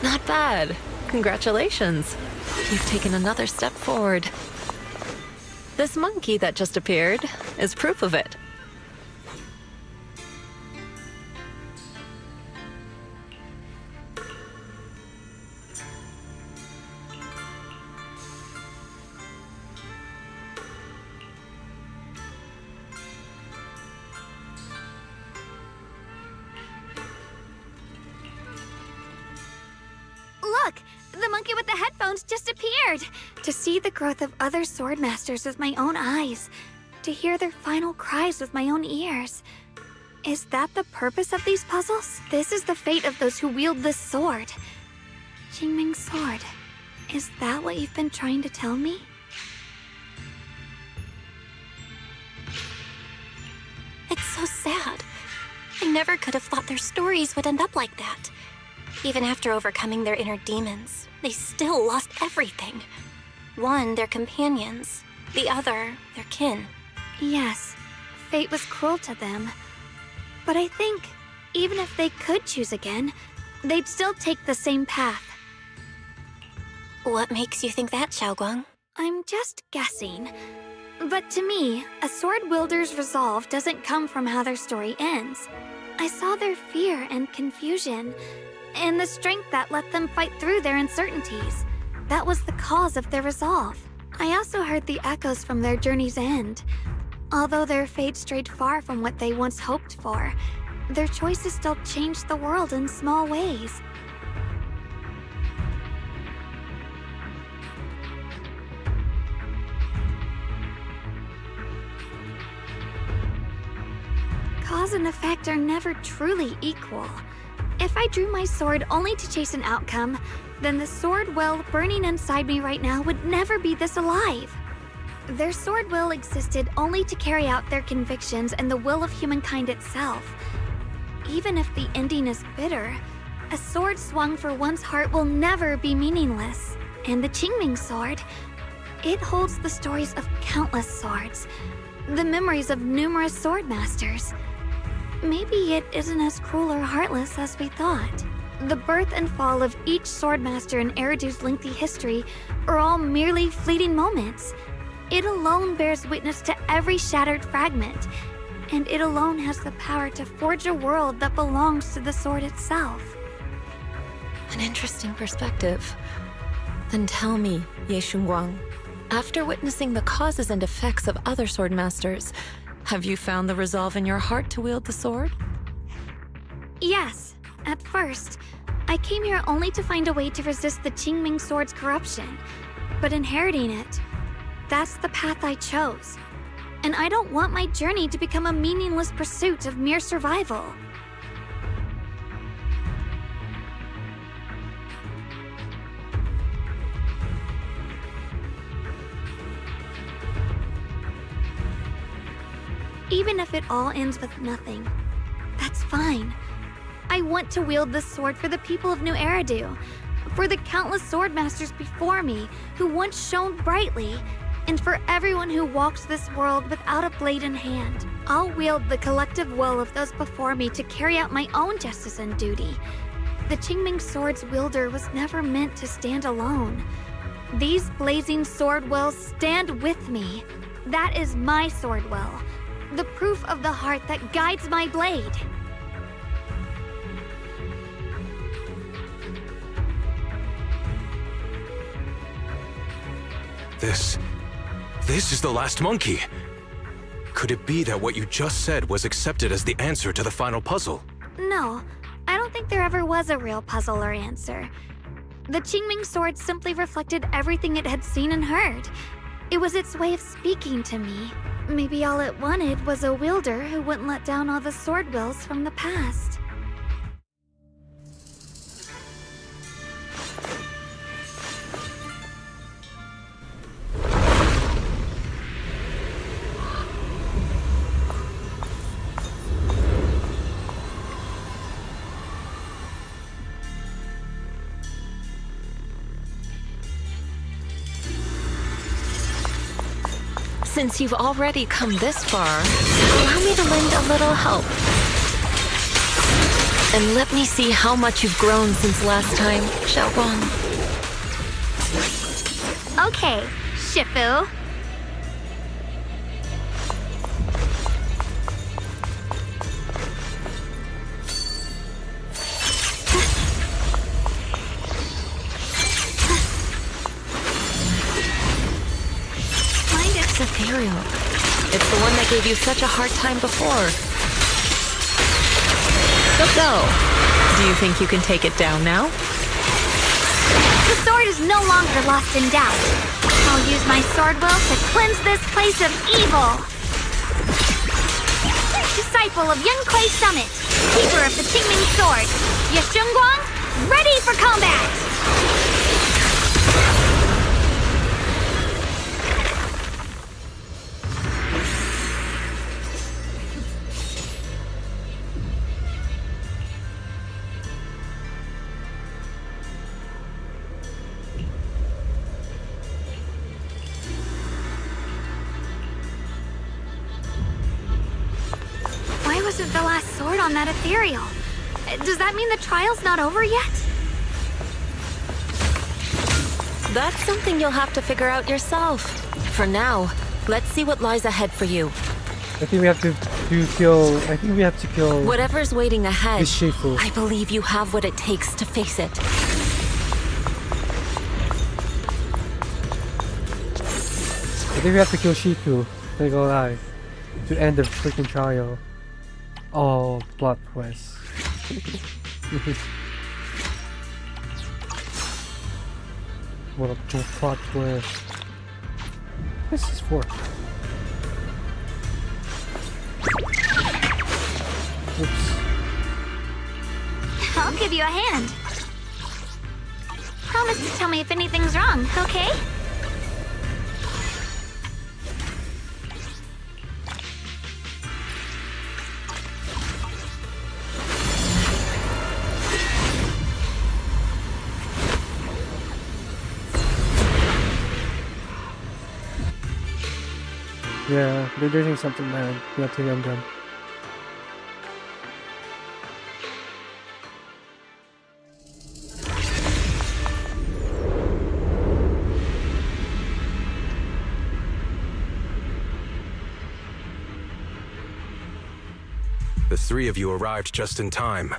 Not bad. Congratulations. You've taken another step forward. This monkey that just appeared is proof of it. Look! The monkey with the headphones just appeared! To see the growth of other sword masters with my own eyes. To hear their final cries with my own ears. Is that the purpose of these puzzles? This is the fate of those who wield this sword. Qingming's sword. Is that what you've been trying to tell me? It's so sad. I never could have thought their stories would end up like that. Even after overcoming their inner demons, they still lost everything. One, their companions. The other, their kin. Yes, fate was cruel to them. But I think, even if they could choose again, they'd still take the same path. What makes you think that, Xiaoguang? I'm just guessing. But to me, a sword wielder's resolve doesn't come from how their story ends. I saw their fear and confusion, and the strength that let them fight through their uncertainties. That was the cause of their resolve. I also heard the echoes from their journey's end. Although their fate strayed far from what they once hoped for, their choices still changed the world in small ways. Cause and effect are never truly equal. If I drew my sword only to chase an outcome, then the sword well burning inside me right now would never be this alive. Their sword will existed only to carry out their convictions and the will of humankind itself. Even if the ending is bitter, a sword swung for one's heart will never be meaningless. And the Qingming sword, it holds the stories of countless swords, the memories of numerous sword masters. Maybe it isn't as cruel or heartless as we thought. The birth and fall of each swordmaster in Eridu's lengthy history are all merely fleeting moments. It alone bears witness to every shattered fragment, and it alone has the power to forge a world that belongs to the sword itself. An interesting perspective. Then tell me, Ye Shunguang, after witnessing the causes and effects of other swordmasters, have you found the resolve in your heart to wield the sword? Yes, at first. I came here only to find a way to resist the Qingming sword's corruption, but inheriting it, that's the path I chose. And I don't want my journey to become a meaningless pursuit of mere survival. Even if it all ends with nothing, that's fine. I want to wield this sword for the people of New Eridu, for the countless swordmasters before me who once shone brightly, and for everyone who walks this world without a blade in hand. I'll wield the collective will of those before me to carry out my own justice and duty. The Qingming sword's wielder was never meant to stand alone. These blazing sword wills stand with me. That is my sword will, the proof of the heart that guides my blade. This is the last monkey. Could it be that what you just said was accepted as the answer to the final puzzle? No, I don't think there ever was a real puzzle or answer. The Qingming sword simply reflected everything it had seen and heard. It was its way of speaking to me. Maybe all it wanted was a wielder who wouldn't let down all the sword wills from the past. Since you've already come this far, allow me to lend a little help. And let me see how much you've grown since last time, Xiaoguang. Okay, Shifu. Ethereal. It's the one that gave you such a hard time before. So, do you think you can take it down now? The sword is no longer lost in doubt. I'll use my sword will to cleanse this place of evil. Disciple of Yankuei Summit, keeper of the Qingming sword, Ye Shunguang, ready for combat! Wasn't the last sword on that ethereal? Does that mean the trial's not over yet? That's something you'll have to figure out yourself. For now, let's see what lies ahead for you. I think we have to kill Whatever's waiting ahead, this Shifu. I believe you have what it takes to face it. I think we have to kill Shifu. They go live to end the freaking trial. Oh, plot twist. What a cool plot twist. This is for. Oops. I'll give you a hand. Promise to tell me if anything's wrong, okay? Yeah, they're doing something bad. Nothing undone. The three of you arrived just in time.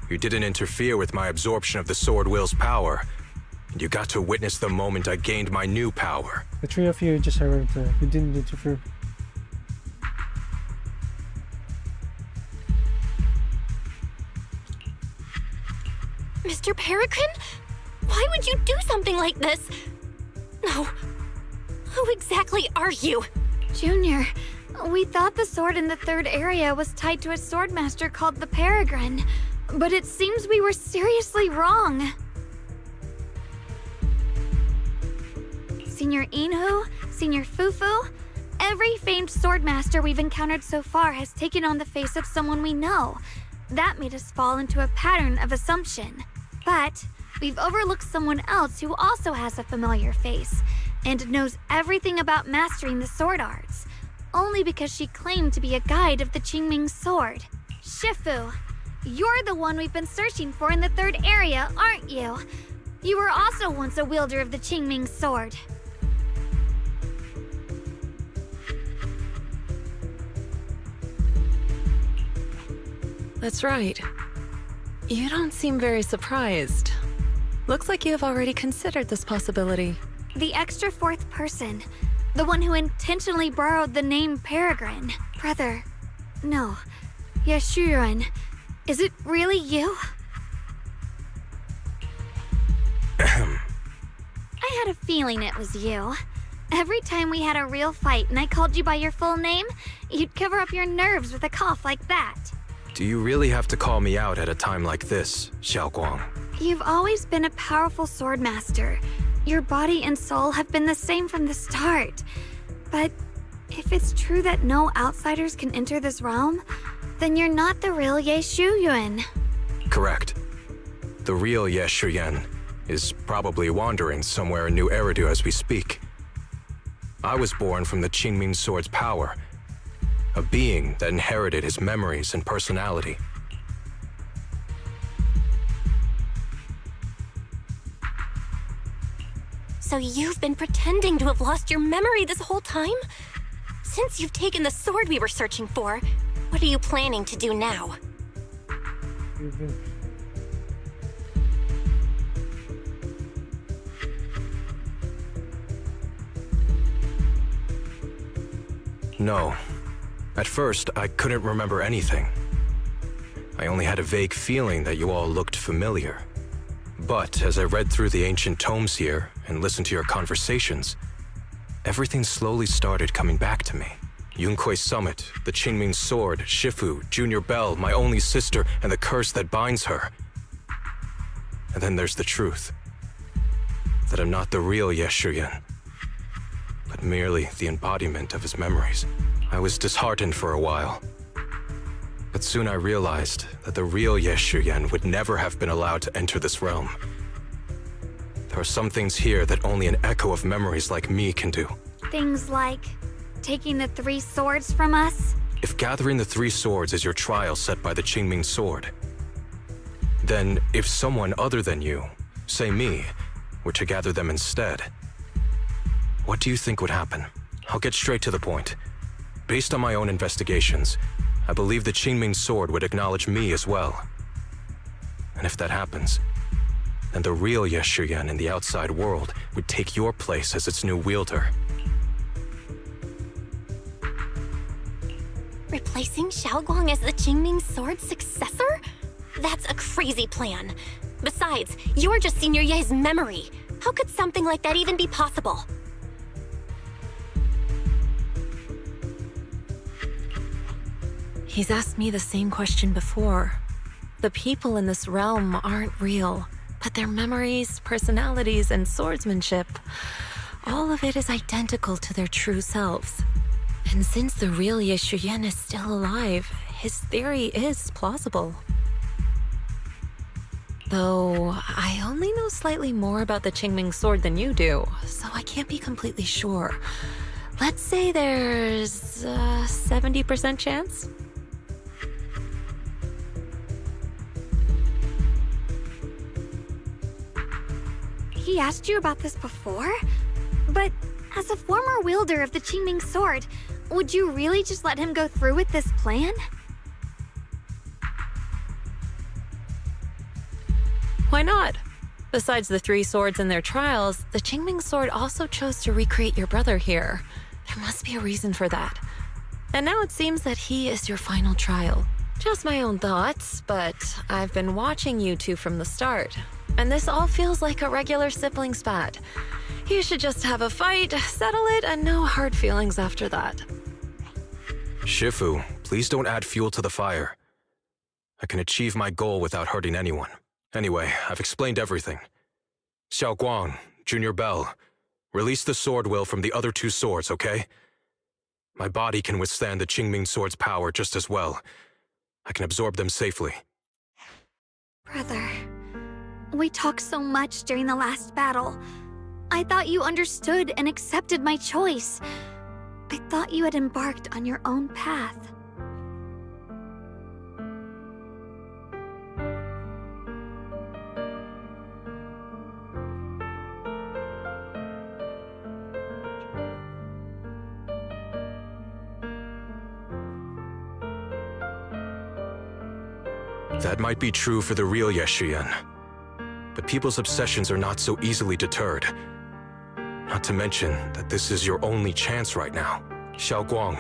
You didn't interfere with my absorption of the Sword Will's power, and you got to witness the moment I gained my new power. The three of you just arrived there. You didn't interfere. Mr. Peregrine? Why would you do something like this? No. Who exactly are you? Junior, we thought the sword in the third area was tied to a swordmaster called the Peregrine, but it seems we were seriously wrong. Senior Inhu, Senior Fufu, every famed swordmaster we've encountered so far has taken on the face of someone we know. That made us fall into a pattern of assumption. But we've overlooked someone else who also has a familiar face and knows everything about mastering the sword arts, only because she claimed to be a guide of the Qingming sword. Shifu, you're the one we've been searching for in the third area, aren't you? You were also once a wielder of the Qingming sword. That's right. You don't seem very surprised. Looks like you have already considered this possibility. The extra fourth person, the one who intentionally borrowed the name Peregrine. Brother, no, Yashuren, is it really you? I had a feeling it was you. Every time we had a real fight and I called you by your full name, you'd cover up your nerves with a cough like that. Do you really have to call me out at a time like this, Xiaoguang? You've always been a powerful swordmaster. Your body and soul have been the same from the start. But if it's true that no outsiders can enter this realm, then you're not the real Ye Shuyuan. Correct. The real Ye Shuyan is probably wandering somewhere in New Eridu as we speak. I was born from the Qingming sword's power, a being that inherited his memories and personality. So you've been pretending to have lost your memory this whole time? Since you've taken the sword we were searching for, what are you planning to do now? No. At first, I couldn't remember anything. I only had a vague feeling that you all looked familiar. But as I read through the ancient tomes here and listened to your conversations, everything slowly started coming back to me. Yunkui's summit, the Qingming sword, Shifu, Junior Belle, my only sister, and the curse that binds her. And then there's the truth. That I'm not the real Ye Shuyan, but merely the embodiment of his memories. I was disheartened for a while. But soon I realized that the real Ye Shuyan would never have been allowed to enter this realm. There are some things here that only an echo of memories like me can do. Things like taking the 3 swords from us? If gathering the 3 swords is your trial set by the Qingming sword, then if someone other than you, say me, were to gather them instead, what do you think would happen? I'll get straight to the point. Based on my own investigations, I believe the Qingming sword would acknowledge me as well. And if that happens, then the real Ye Shuyan in the outside world would take your place as its new wielder. Replacing Xiaoguang as the Qingming sword's successor? That's a crazy plan. Besides, you're just Senior Ye's memory. How could something like that even be possible? He's asked me the same question before. The people in this realm aren't real, but their memories, personalities, and swordsmanship, all of it is identical to their true selves. And since the real Yeshuyen is still alive, his theory is plausible. Though, I only know slightly more about the Qingming sword than you do, so I can't be completely sure. Let's say there's a 70% chance? He asked you about this before? But as a former wielder of the Qingming sword, would you really just let him go through with this plan? Why not? Besides the 3 swords in their trials, the Qingming sword also chose to recreate your brother here. There must be a reason for that. And now it seems that he is your final trial. Just my own thoughts, but I've been watching you two from the start. And this all feels like a regular sibling spat. You should just have a fight, settle it, and no hard feelings after that. Shifu, please don't add fuel to the fire. I can achieve my goal without hurting anyone. Anyway, I've explained everything. Xiao Guang, Junior Bell, release the sword will from the other 2 swords, okay? My body can withstand the Qingming sword's power just as well. I can absorb them safely. Brother, we talked so much during the last battle. I thought you understood and accepted my choice. I thought you had embarked on your own path. That might be true for the real Yeshuyan. But people's obsessions are not so easily deterred. Not to mention that this is your only chance right now. Xiao Guang,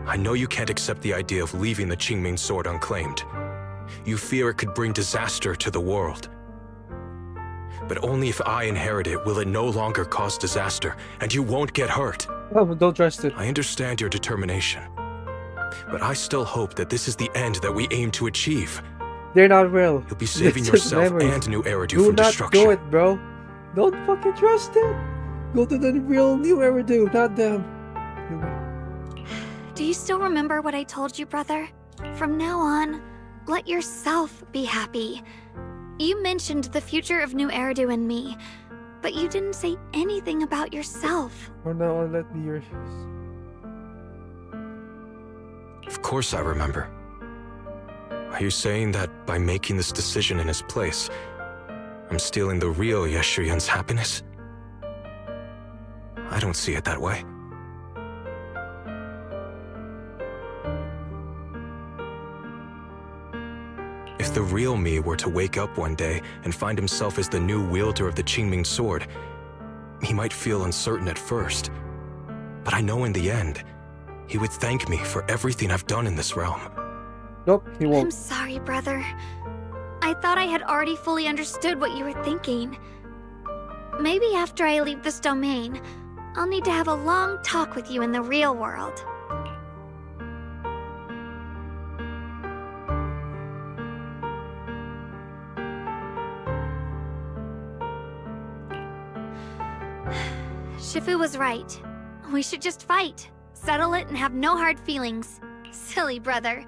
I know you can't accept the idea of leaving the Qingming sword unclaimed. You fear it could bring disaster to the world. But only if I inherit it will it no longer cause disaster, and you won't get hurt. Oh, don't trust it. I understand your determination. But I still hope that this is the end that we aim to achieve. They're not real. You'll be saving It's just yourself memories. and New Eridu Do from not destruction. do it, bro. Don't fucking trust it. Go to the real New Eridu, not them. Do you still remember what I told you, brother? From now on, let yourself be happy. You mentioned the future of New Eridu and me, but you didn't say anything about yourself. From now on, let me yours. Of course I remember. Are you saying that by making this decision in his place, I'm stealing the real Yeshuyan's happiness? I don't see it that way. If the real me were to wake up one day and find himself as the new wielder of the Qingming sword, he might feel uncertain at first. But I know in the end, he would thank me for everything I've done in this realm. Nope, he I'm won't. sorry, brother. I thought I had already fully understood what you were thinking. Maybe after I leave this domain, I'll need to have a long talk with you in the real world. Shifu was right. We should just fight, settle it, and have no hard feelings. Silly brother.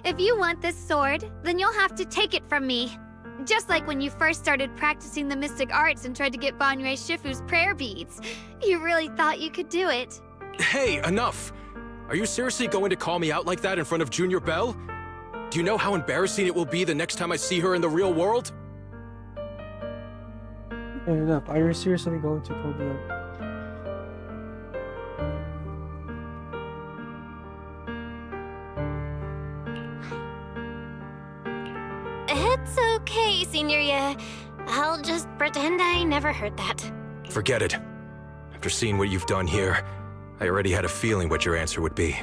If you want this sword, then you'll have to take it from me. Just like when you first started practicing the mystic arts and tried to get Banrei Shifu's prayer beads. You really thought you could do it. Hey, enough! Are you seriously going to call me out like that in front of Junior Bell? Do you know how embarrassing it will be the next time I see her in the real world? Fair enough. Are you seriously going to call me up? It's okay, Signoria. I'll just pretend I never heard that. Forget it. After seeing what you've done here, I already had a feeling what your answer would be.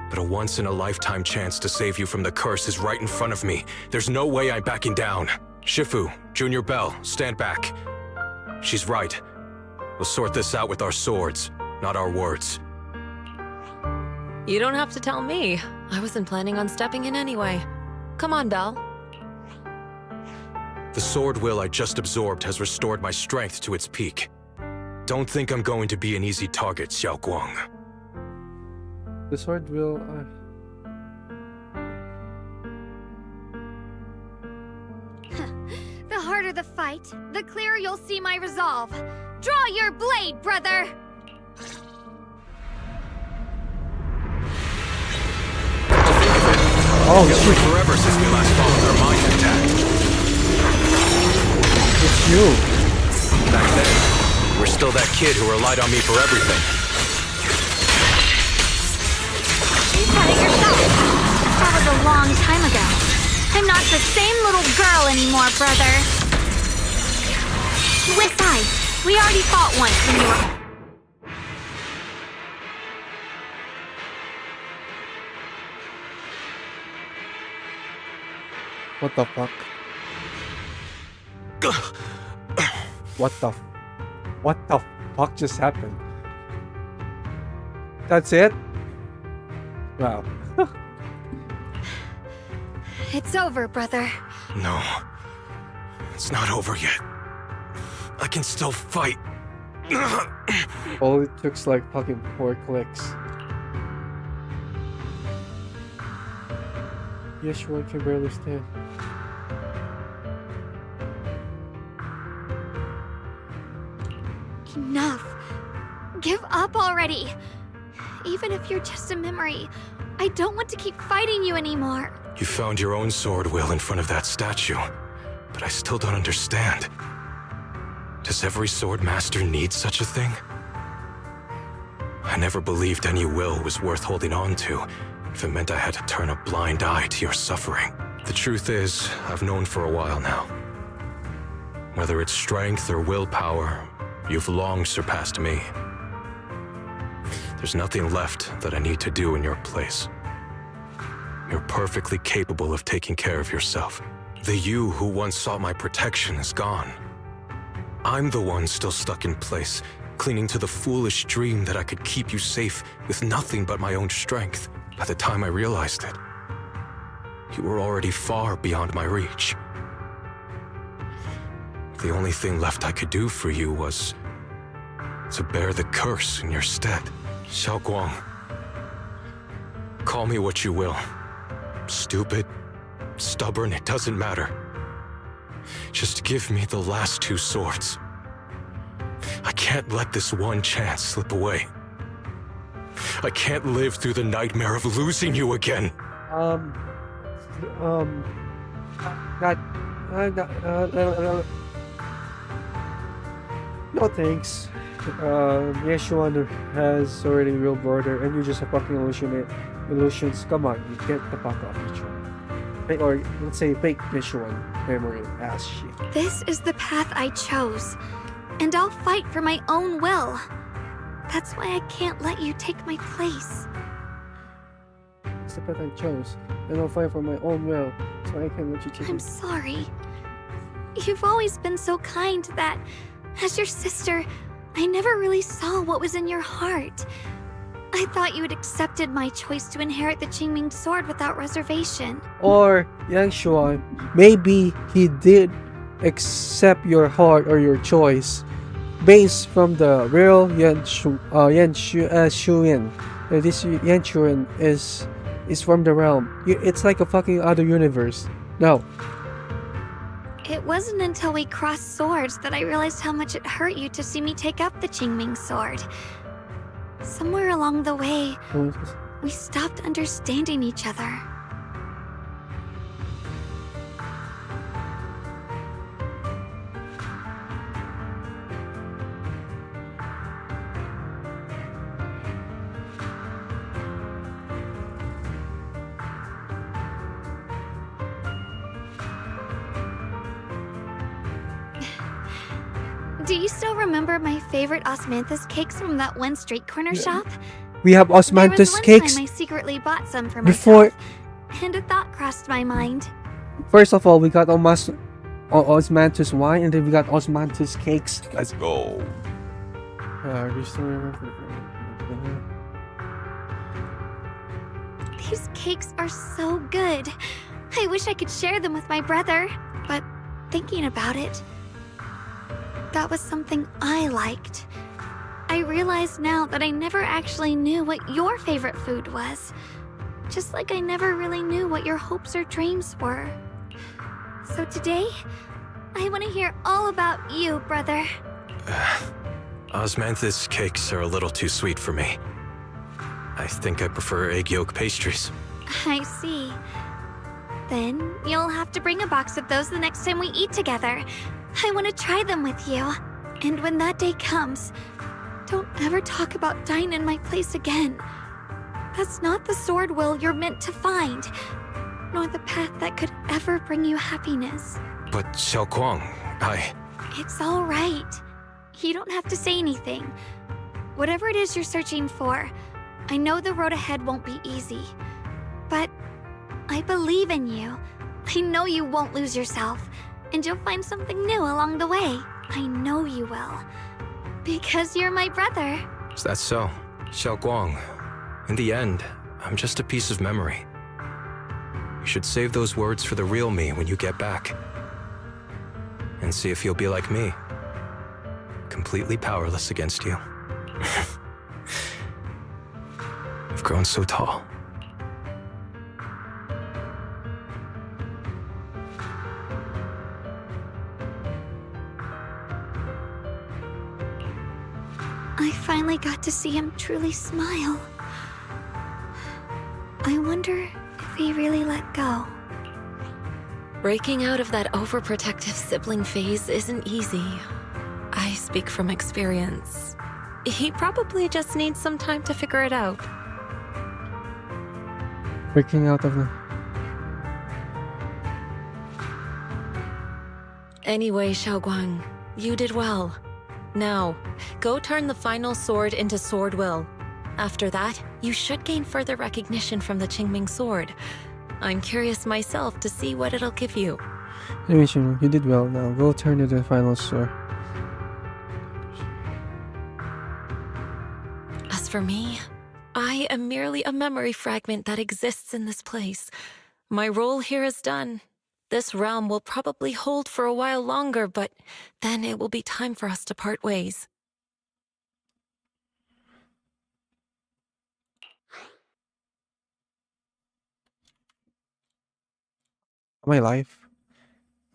But a once-in-a-lifetime chance to save you from the curse is right in front of me. There's no way I'm backing down. Shifu, Junior Bell, stand back. She's right. We'll sort this out with our swords, not our words. You don't have to tell me. I wasn't planning on stepping in anyway. Come on, Belle. The sword will I just absorbed has restored my strength to its peak. Don't think I'm going to be an easy target, Xiao Guang. The sword will. The harder the fight, the clearer you'll see my resolve. Draw your blade, brother! Oh, It's been forever since we last followed our mine attack. it's you. Back then, you were still that kid who relied on me for everything. You said it yourself. That was a long time ago. I'm not the same little girl anymore, brother. Besides, we already fought once when you were... What the fuck? What the fuck just happened? That's it? Wow. It's over, brother. No, it's not over yet. I can still fight. All it took's like fucking 4 clicks. Yeshua can barely stand. Enough. Give up already. Even if you're just a memory, I don't want to keep fighting you anymore. You found your own sword will in front of that statue, but I still don't understand. Does every sword master need such a thing? I never believed any will was worth holding on to if it meant I had to turn a blind eye to your suffering. The truth is, I've known for a while now. Whether it's strength or willpower, you've long surpassed me. There's nothing left that I need to do in your place. You're perfectly capable of taking care of yourself. The you who once sought my protection is gone. I'm the one still stuck in place, clinging to the foolish dream that I could keep you safe with nothing but my own strength. By the time I realized it, you were already far beyond my reach. The only thing left I could do for you was to bear the curse in your stead. Xiao Guang, call me what you will. Stupid, stubborn, it doesn't matter. Just give me the last 2 swords. I can't let this one chance slip away. I can't live through the nightmare of losing you again. No thanks. Yeshua has already real border, and you're just a fucking illusions. Come on, you get the fuck off Yeshua. Or let's say fake Yeshua memory ass shit. This is the path I chose, and I'll fight for my own will. That's why I can't let you take my place. It's the path I chose, and I'll fight for my own will. So I can't let you take I'm it. sorry. You've always been so kind that, as your sister, I never really saw what was in your heart. I thought you had accepted my choice to inherit the Qingming sword without reservation. Or Yeshua, maybe he did accept your heart or your choice based from the real Shuen. This Yanchuan is from the realm. It's like a fucking other universe. No. It wasn't until we crossed swords that I realized how much it hurt you to see me take up the Qingming sword. Somewhere along the way, we stopped understanding each other. Do you still remember my favorite osmanthus cakes from that one street corner shop? We have osmanthus There was one cakes. time I secretly bought some for Before- myself, and a thought crossed my mind. First of all, we got osmanthus wine, and then we got osmanthus cakes. Let's go. Do you still remember? These cakes are so good. I wish I could share them with my brother, but thinking about it, that was something I liked. I realize now that I never actually knew what your favorite food was. Just like I never really knew what your hopes or dreams were. So today, I want to hear all about you, brother. Osmanthus cakes are a little too sweet for me. I think I prefer egg yolk pastries. I see. Then you'll have to bring a box of those the next time we eat together. I want to try them with you. And when that day comes, don't ever talk about dying in my place again. That's not the sword will you're meant to find, nor the path that could ever bring you happiness. But Xiaoguang, It's all right. You don't have to say anything. Whatever it is you're searching for, I know the road ahead won't be easy. But I believe in you. I know you won't lose yourself, and you'll find something new along the way. I know you will. Because you're my brother. That's so. Xiaoguang, in the end, I'm just a piece of memory. You should save those words for the real me when you get back. And see if you'll be like me. Completely powerless against you. You've grown so tall. I finally got to see him truly smile. I wonder if he really let go. Breaking out of that overprotective sibling phase isn't easy. I speak from experience. He probably just needs some time to figure it out. Breaking out of the... Anyway, Xiaoguang, you did well. Now, go turn the final sword into Sword Will. After that, you should gain further recognition from the Qingming sword. I'm curious myself to see what it'll give you. Anyway, Shinu, you did well. Now go turn to the final sword. As for me, I am merely a memory fragment that exists in this place. My role here is done. This realm will probably hold for a while longer, but then it will be time for us to part ways. Am I live?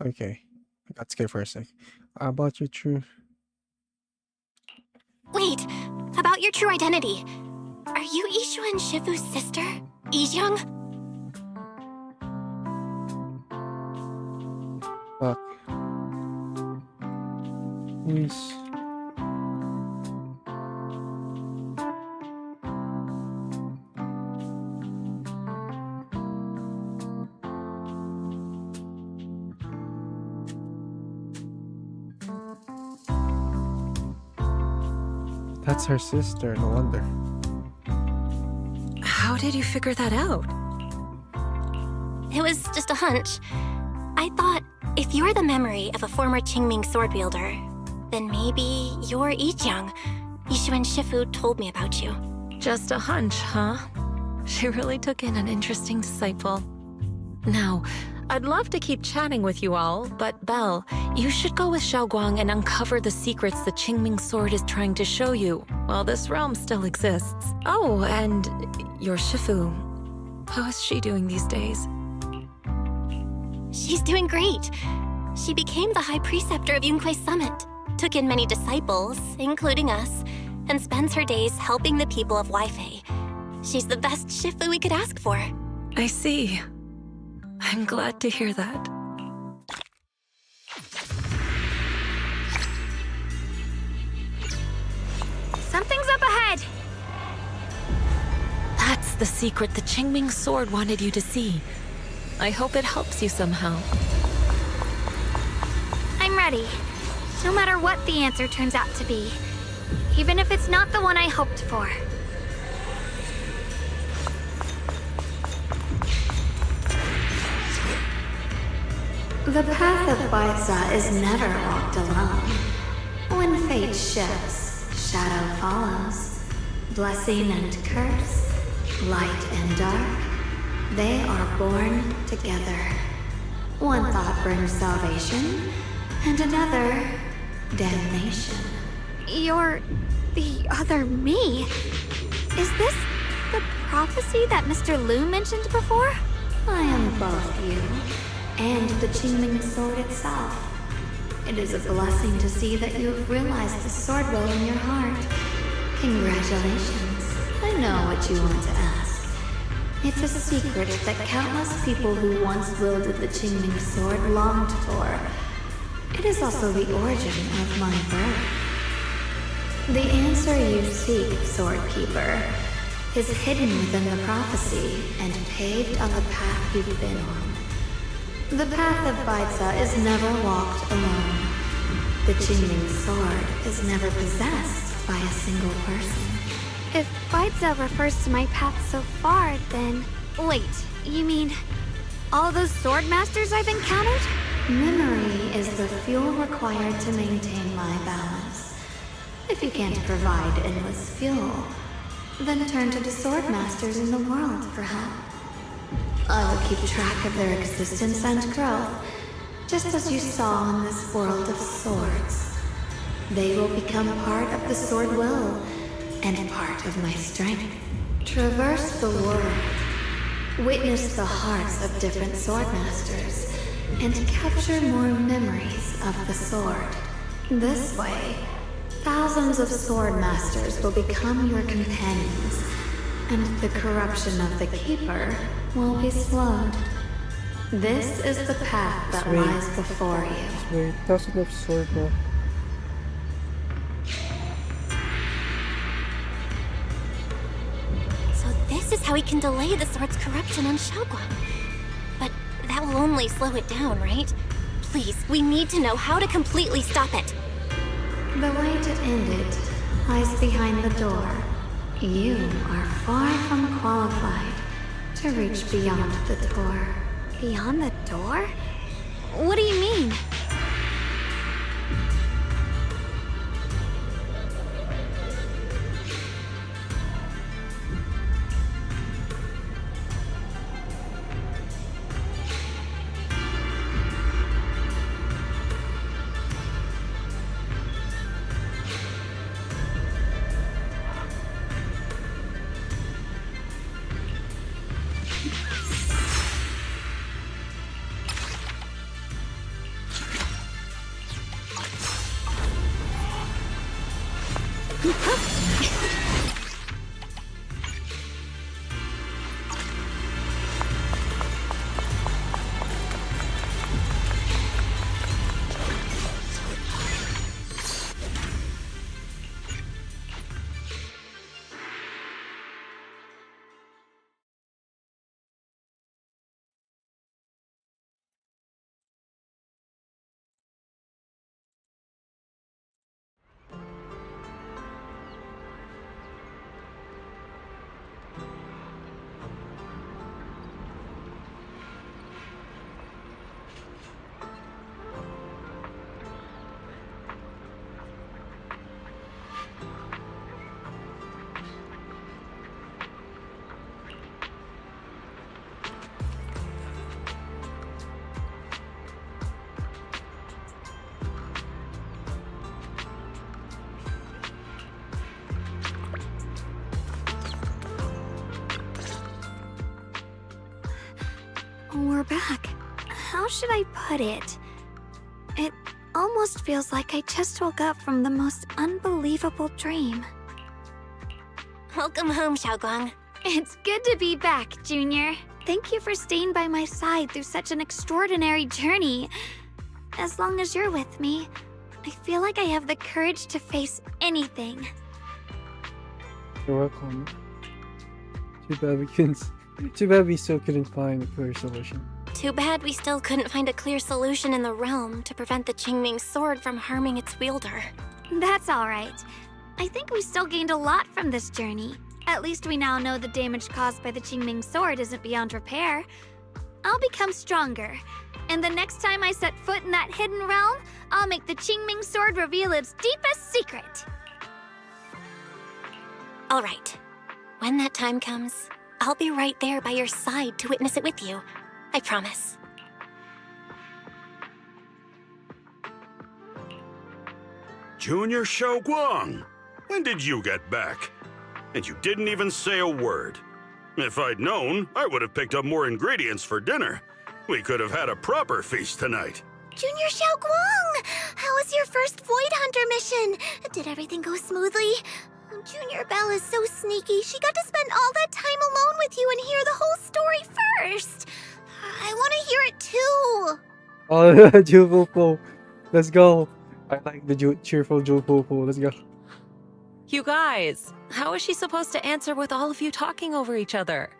Okay. I got scared for a sec. About your true... Wait, about your true identity. Are you Ishu and Shifu's sister, Ijeong? Fuck. Please. That's her sister, no wonder. How did you figure that out? It was just a hunch. I thought, if you're the memory of a former Qingming sword wielder, then maybe you're Ijeong. Ishu and Shifu told me about you. Just a hunch, huh? She really took in an interesting disciple. Now, I'd love to keep chatting with you all, but Belle, you should go with Xiaoguang and uncover the secrets the Qingming sword is trying to show you, while this realm still exists. Oh, and your Shifu. How is she doing these days? She's doing great. She became the High Preceptor of Yunque's Summit, took in many disciples, including us, and spends her days helping the people of Weifei. She's the best Shifu we could ask for. I see. I'm glad to hear that. Something's up ahead! That's the secret the Qingming sword wanted you to see. I hope it helps you somehow. I'm ready. No matter what the answer turns out to be. Even if it's not the one I hoped for. The path of Baiza is never walked alone. When fate shifts, shadow follows. Blessing and curse, light and dark. They are born together. One thought brings salvation, and another, damnation. You're the other me. Is this the prophecy that Mr. Liu mentioned before? I am both you and the Qingming sword itself. It is a blessing to see that you have realized the sword will in your heart. Congratulations. I know what you want to ask. It's a secret that countless people who once wielded the Qingming sword longed for. It is also the origin of my birth. The answer you seek, Sword Keeper, is hidden within the prophecy and paved on the path you've been on. The path of Baidza is never walked alone. The Qingming sword is never possessed by a single person. If Baidza refers to my path so far, then... Wait, you mean all those sword masters I've encountered? Memory is the fuel required to maintain my balance. If you can't provide endless fuel, then turn to the sword masters in the world for help. I will keep track of their existence and growth, just as you saw in this world of swords. They will become part of the sword will, and part of my strength. Traverse the world, witness the hearts of different sword masters, and capture more memories of the sword. This way, thousands of sword masters will become your companions, and the corruption of the Keeper will be slowed. This is the path that lies before you. Wait, thousands of sword now. So this is how we can delay the sword's corruption on Xiaoguang. But that will only slow it down, right? Please, we need to know how to completely stop it. The way to end it lies behind the door. You are far from qualified to reach beyond the door. Beyond the door? What do you mean? We're back. How should I put it? It almost feels like I just woke up from the most unbelievable dream. Welcome home, Xiaoguang. It's good to be back, Junior. Thank you for staying by my side through such an extraordinary journey. As long as you're with me, I feel like I have the courage to face anything. You're welcome. Too bad we still couldn't find a clear solution. Too bad we still couldn't find a clear solution in the realm to prevent the Qingming sword from harming its wielder. That's alright. I think we still gained a lot from this journey. At least we now know the damage caused by the Qingming sword isn't beyond repair. I'll become stronger, and the next time I set foot in that hidden realm, I'll make the Qingming sword reveal its deepest secret. All right. When that time comes, I'll be right there by your side to witness it with you. I promise. Junior Xiaoguang, when did you get back? And you didn't even say a word. If I'd known, I would have picked up more ingredients for dinner. We could have had a proper feast tonight. Junior Xiaoguang! How was your first Void Hunter mission? Did everything go smoothly? Junior Belle is so sneaky. She got to spend all that time alone with you and hear the whole story first. I want to hear it too. Oh, Jupopo. Let's go. I like the cheerful Jupopo. Let's go. You guys, how is she supposed to answer with all of you talking over each other?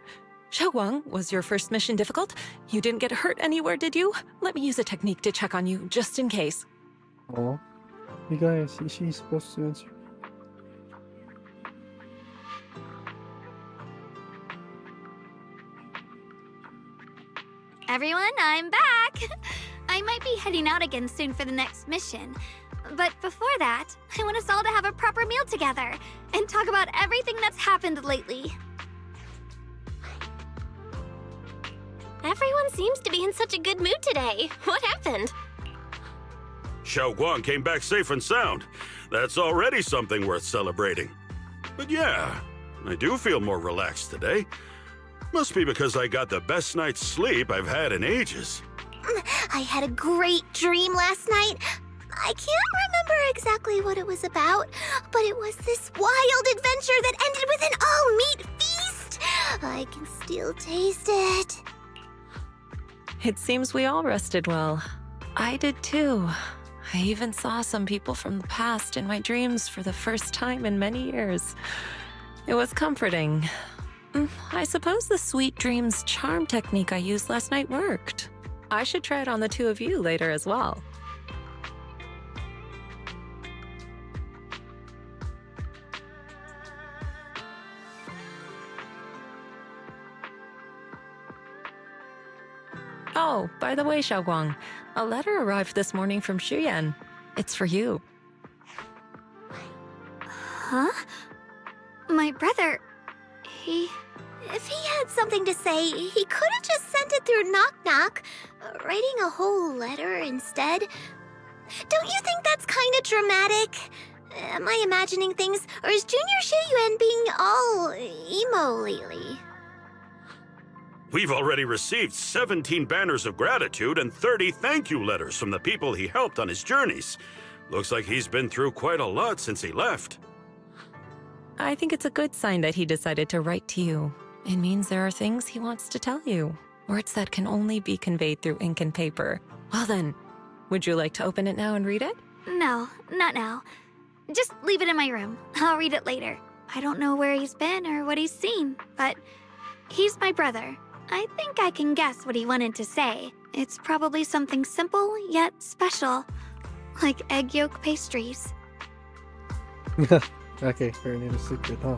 Xiaoguang, was your first mission difficult? You didn't get hurt anywhere, did you? Let me use a technique to check on you, just in case. Oh, you guys, is she supposed to answer? Everyone, I'm back! I might be heading out again soon for the next mission. But before that, I want us all to have a proper meal together and talk about everything that's happened lately. Everyone seems to be in such a good mood today. What happened? Xiaoguang came back safe and sound. That's already something worth celebrating. But yeah, I do feel more relaxed today. Must be because I got the best night's sleep I've had in ages. I had a great dream last night. I can't remember exactly what it was about, but it was this wild adventure that ended with an all-meat feast. I can still taste it. It seems we all rested well. I did too. I even saw some people from the past in my dreams for the first time in many years. It was comforting. I suppose the sweet dreams charm technique I used last night worked. I should try it on the two of you later as well. Oh, by the way, Xiaoguang, a letter arrived this morning from Shuyan. It's for you. Huh? My brother, If he had something to say, he could have just sent it through Knock Knock, writing a whole letter instead. Don't you think that's kind of dramatic? Am I imagining things, or is Junior Shiyuan being all emo lately? We've already received 17 banners of gratitude and 30 thank you letters from the people he helped on his journeys. Looks like he's been through quite a lot since he left. I think it's a good sign that he decided to write to you. It means there are things he wants to tell you. Words that can only be conveyed through ink and paper. Well then, would you like to open it now and read it? no, not now. Just leave it in my room. I'll read it later. I don't know where he's been or what he's seen, but he's my brother. I think I can guess what he wanted to say. It's probably something simple yet special, like egg yolk pastries. Okay, fair name is secret, huh?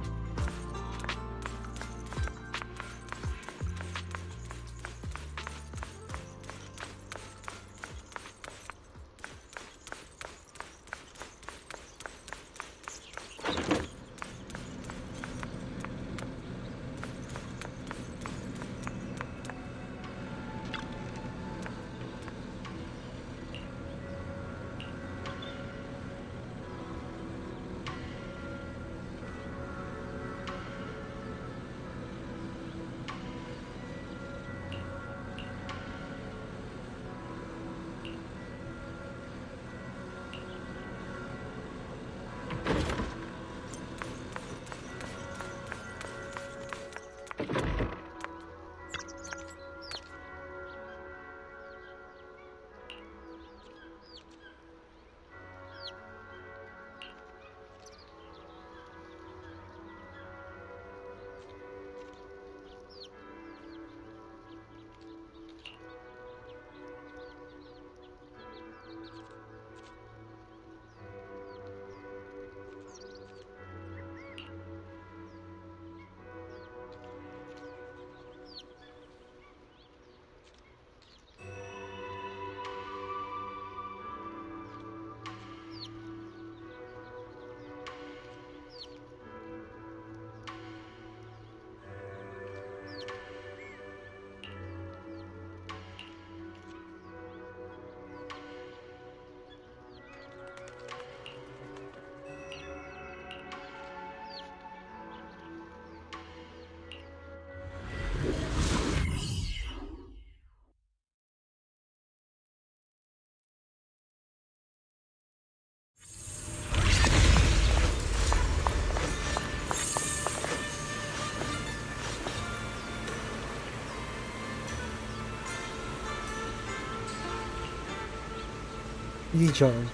Yi-John.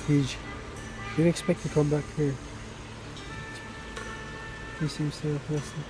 Didn't expect to come back here. He seems to have nothing.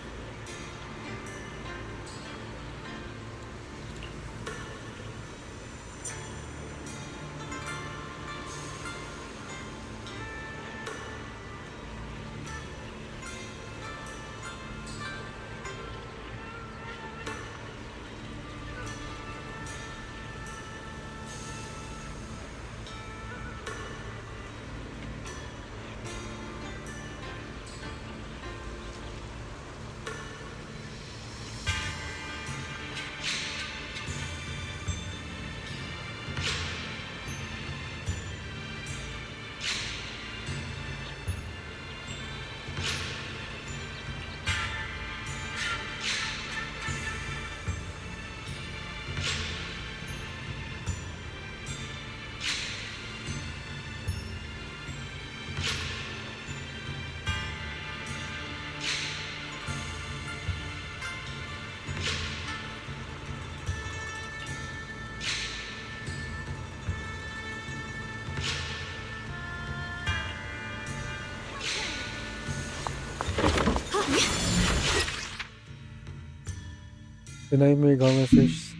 The Nightmare Gauntlet fish.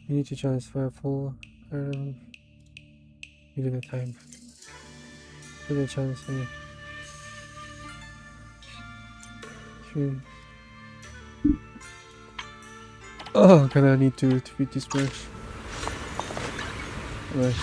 You need to transfer full given the time. For the chance Oh, gonna need to feed this brush. Right.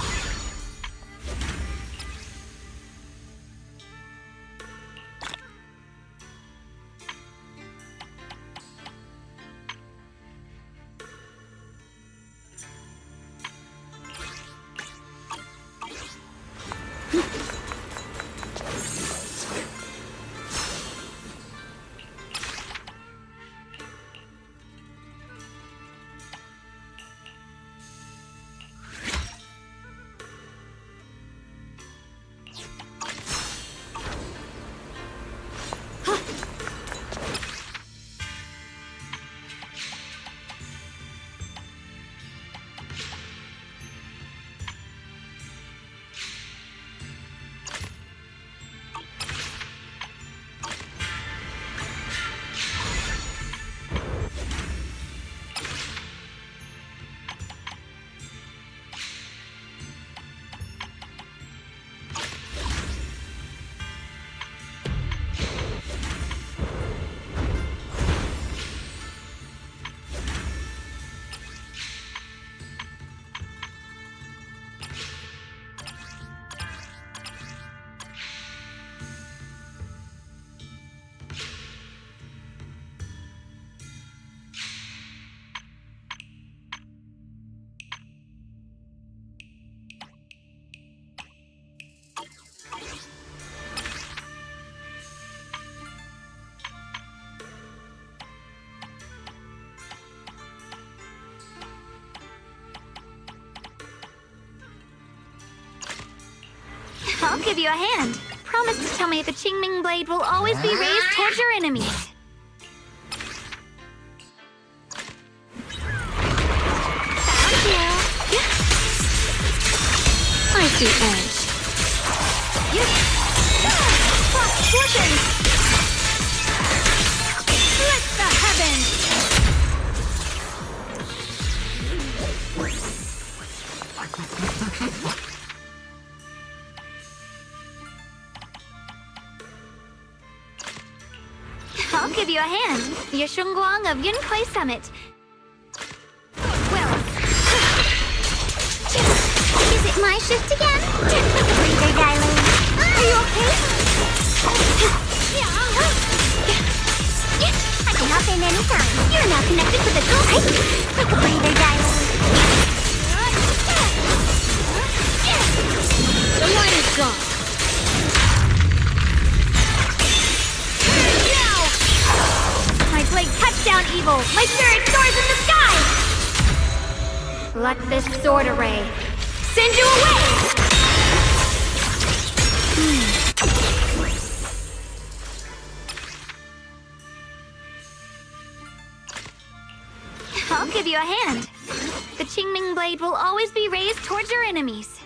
I'll give you a hand. Promise to tell me if the Qingming blade will always be raised towards your enemies. Found you. I see edge. Listen! Split the heavens! I'll give you a hand. Yeshungguang of Yunkai Summit. Well, Is it my shift again? Breather, darling. are you okay? I can hop in anytime. You're now connected to the ghost. Take a breather, darling. The line is gone. My blade cuts down evil. My spirit soars in the sky. Let this sword array send you away. I'll give you a hand. The Qingming blade will always be raised towards your enemies.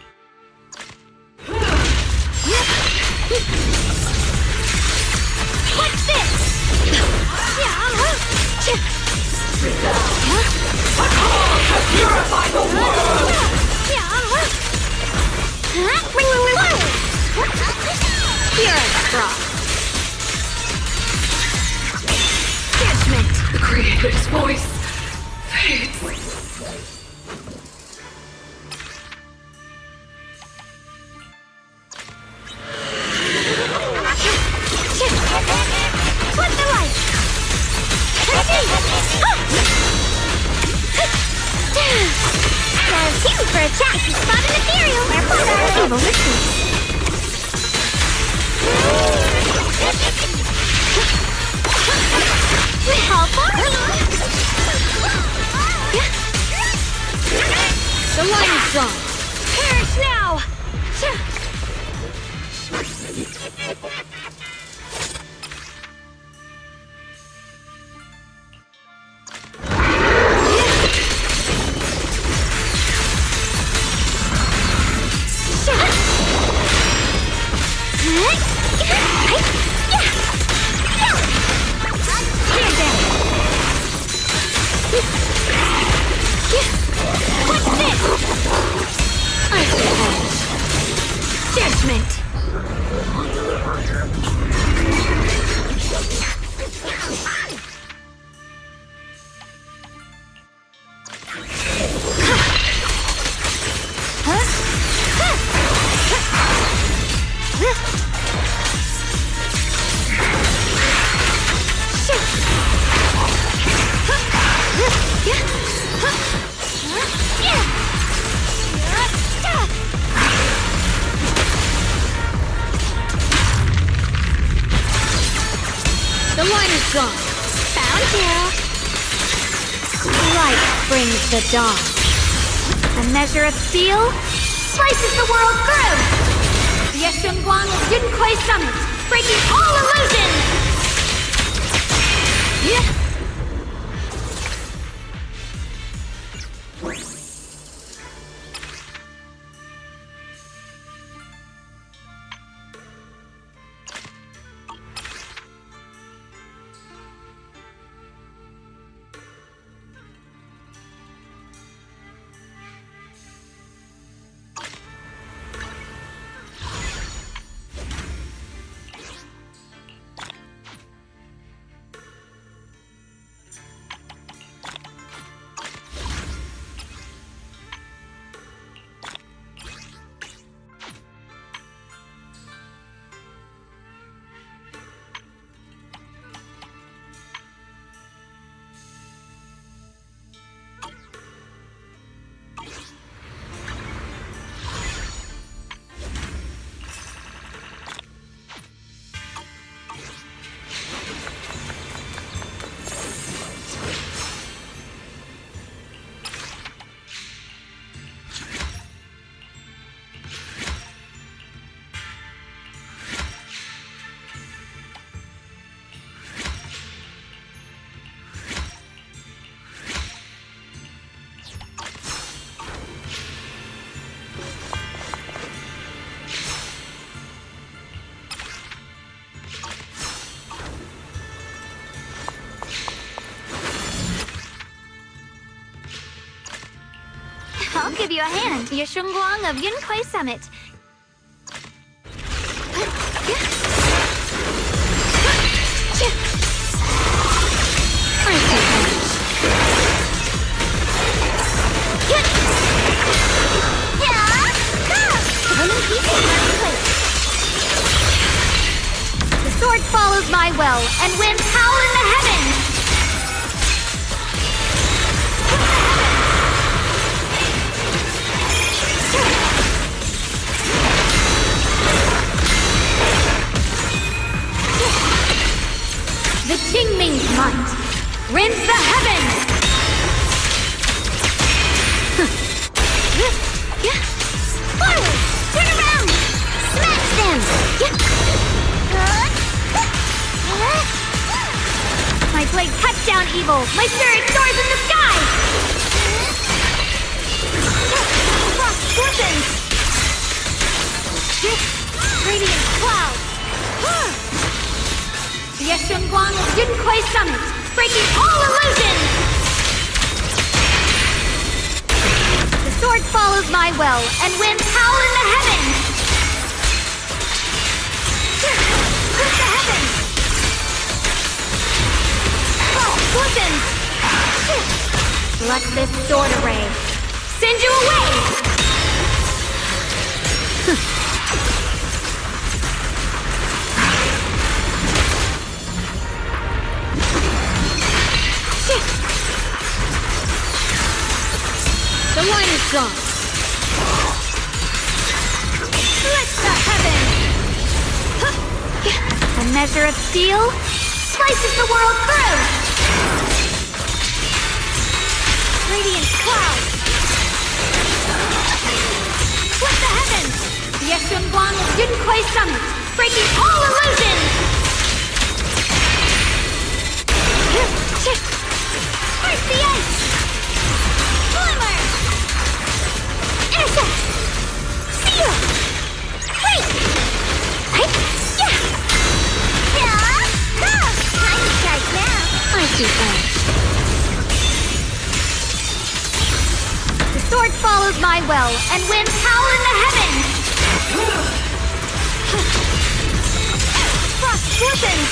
What's this? Purify the world! Pure frost. Judgment. The Creator's voice fades. Flip the light. There's you for a chat. Spot an ethereal. Evil retreat. The line is drawn. Perish now! Judgment! The line is gone. Found you! Light brings the dawn. A measure of steel slices the world through! The Yeshunguang of Yunquai Summit, breaking all illusions! I'll give you a hand, Yeshunguang of Yunquai Summit. The sword follows my will and wins power in the heavens! The Qingming's might rends the heavens! Forward! Turn around! Smash them! My blade cuts down evil! My spirit soars in the sky! glistens! Radiant clouds! The Yeshunguang of Jinquei Summit, breaking all illusions! The sword follows my will and wins power in the heavens! Split the heavens! Glistens! Let this sword array send you away! The line is gone. Split the heavens! A measure of steel slices the world through! Radiant clouds! Split the heavens! The Yeshunguang of Jinquei Summit, breaking all illusions! Break the ice! Glimmer! Innocent! Seal! Wait! Time to strike now! I see that. The sword follows my will and wins power in the heavens! Frost glistens!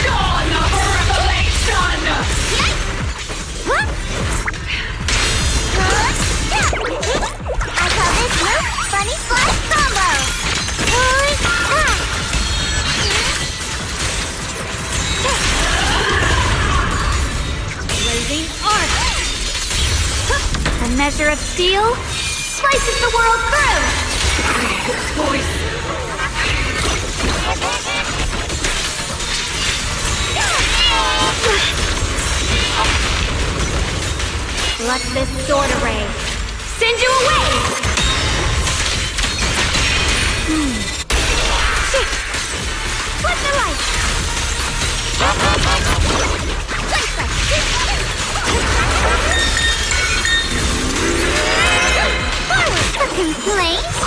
Dawn of revelation! I call this move Bunny Splash Combo! Blazing Arc! A measure of steel slices the world through! Voice! Let this sword array send you away! Flip the light! Forward for complaints!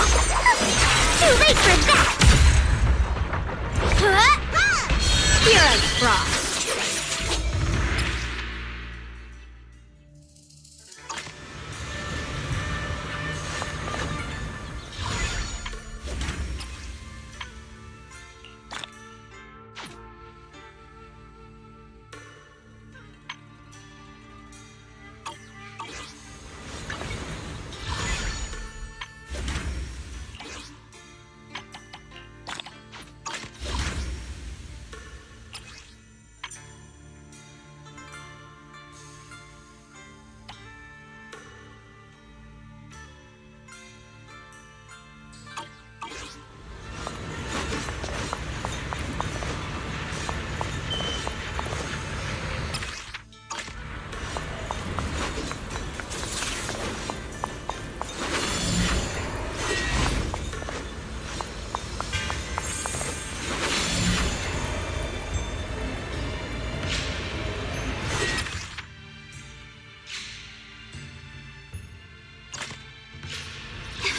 Too late for that! Hero's Frost!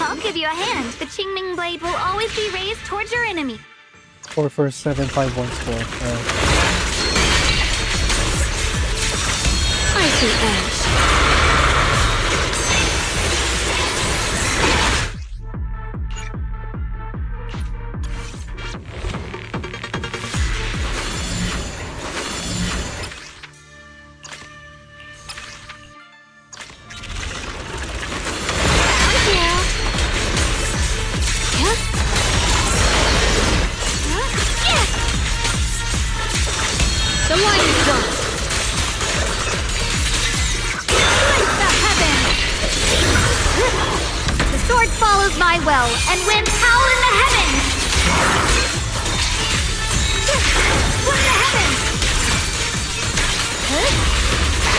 I'll give you a hand. The Qingming blade will always be raised towards your enemy. 44751 score. Icy Edge. The light is gone. Split the heavens. The sword follows my will and wins power in the heavens. Split the heavens.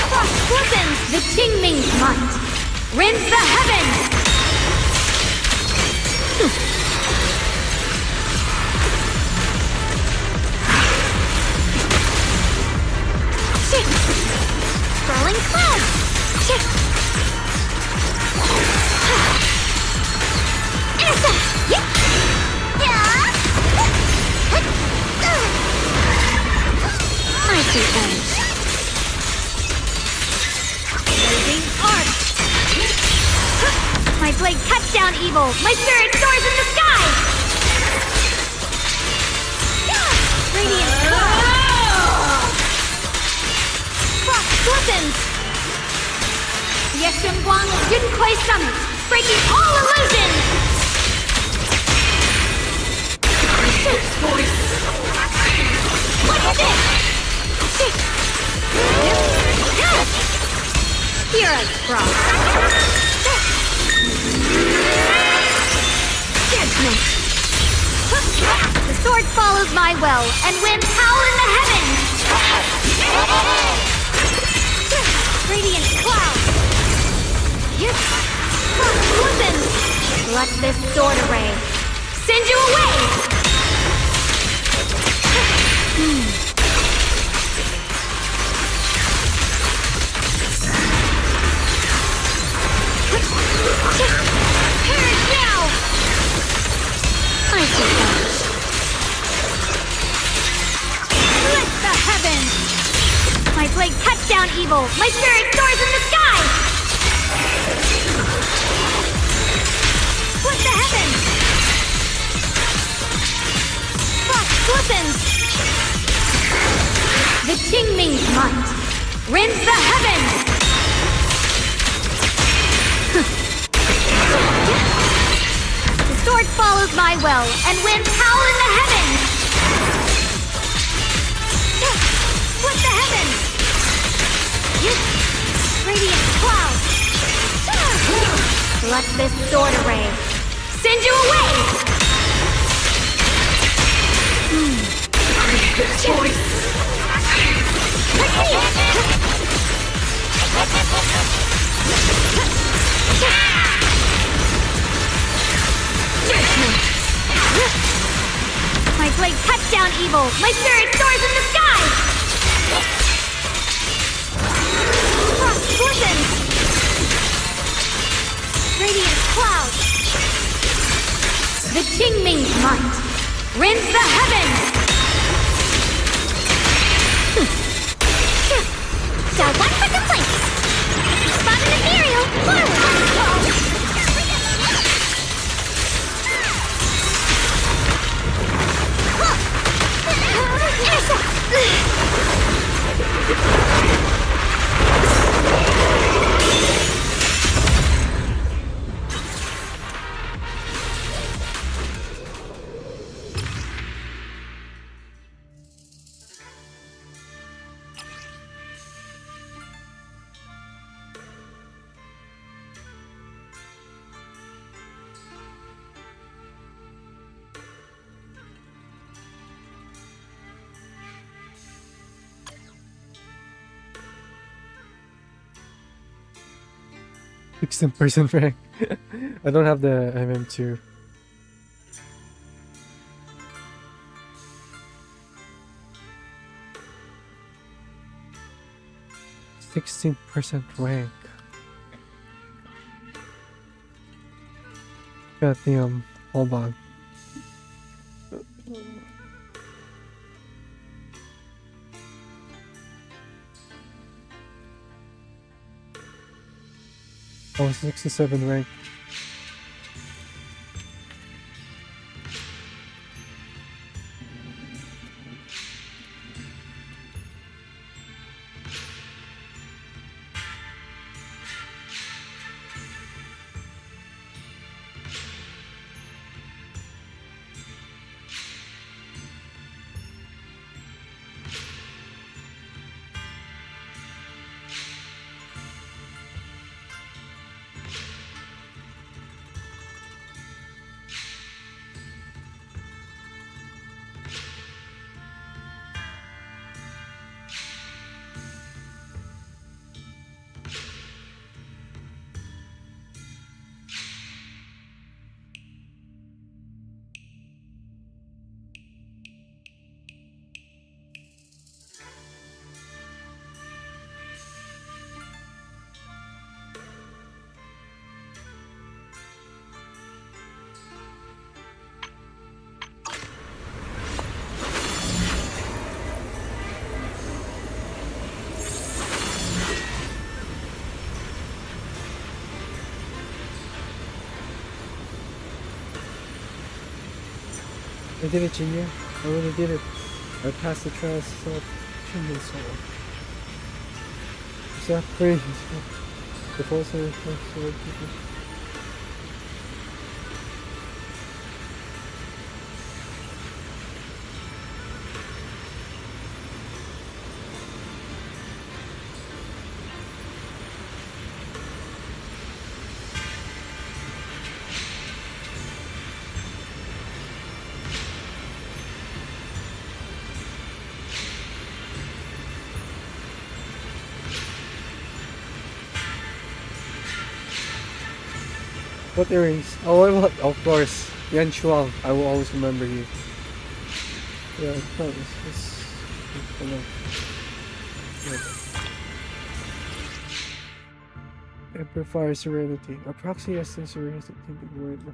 Frost glistens. The Qingming's might Rends the heavens! Swirling clouds! My two friends. Blazing arc! My blade cuts down evil! My spirit soars in the sky! Radiant cloud! Frost glistens! Yeshun Guang Junquei Summit! Breaking all illusions! What is this? Hero's Frost! Judgment! The sword follows my will, and winds howl in the heavens! Radiant cloud! Frost glistens! Let this sword array send you away! Perish now! I see that. Split the heavens! My blade cuts down evil! My spirit soars in the sky! Split the heavens! Frost glistens! The Qingming's might rends the heavens! The sword follows my will, and winds howl in the heavens! Split the heavens! Radiant cloud! Let this sword array send you away! Choice! My blade cuts down evil! My spirit soars in the sky! Frost glistens! Radiant cloud! The Qingming's might rends the heavens! Got one for complaints! Spot an ethereal! Forward! % rank. I don't have the MM2. %% rank. God damn. Hold on. Oh, 67 rank. I did it, Jinya. I really did it. I passed the trials of Chingman Soul. Is that crazy? The full sword people. What earrings? Oh, I will, of course. Yan Shuang. I will always remember you. Yeah, no, it's I know. Yeah. Emperor Fire Serenity. A proxy essence serenity can be worn.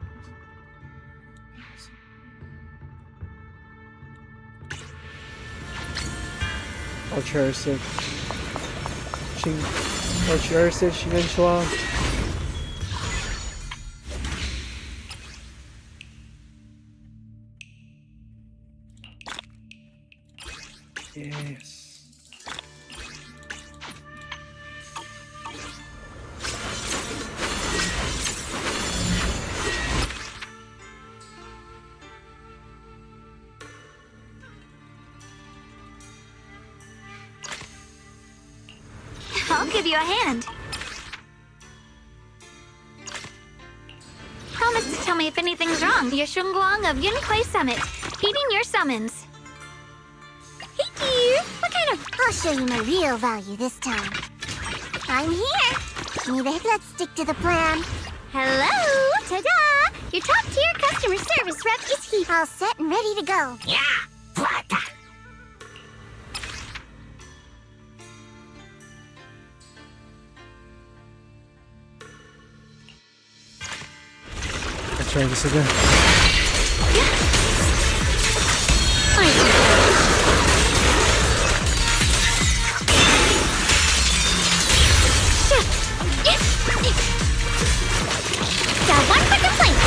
I'll cherish it. I'll cherish it, Yan Shuang. Yes. I'll give you a hand. Promise to tell me if anything's wrong. Yeshungguang of Yunquay Summit, heeding your summons. Hey dear, what kind of... I'll show you my real value this time. I'm here. Let's stick to the plan. Hello, ta-da! Your top-tier customer service rep is here. All set and ready to go. Yeah, plata. Let's try this again. Got one quick complaint.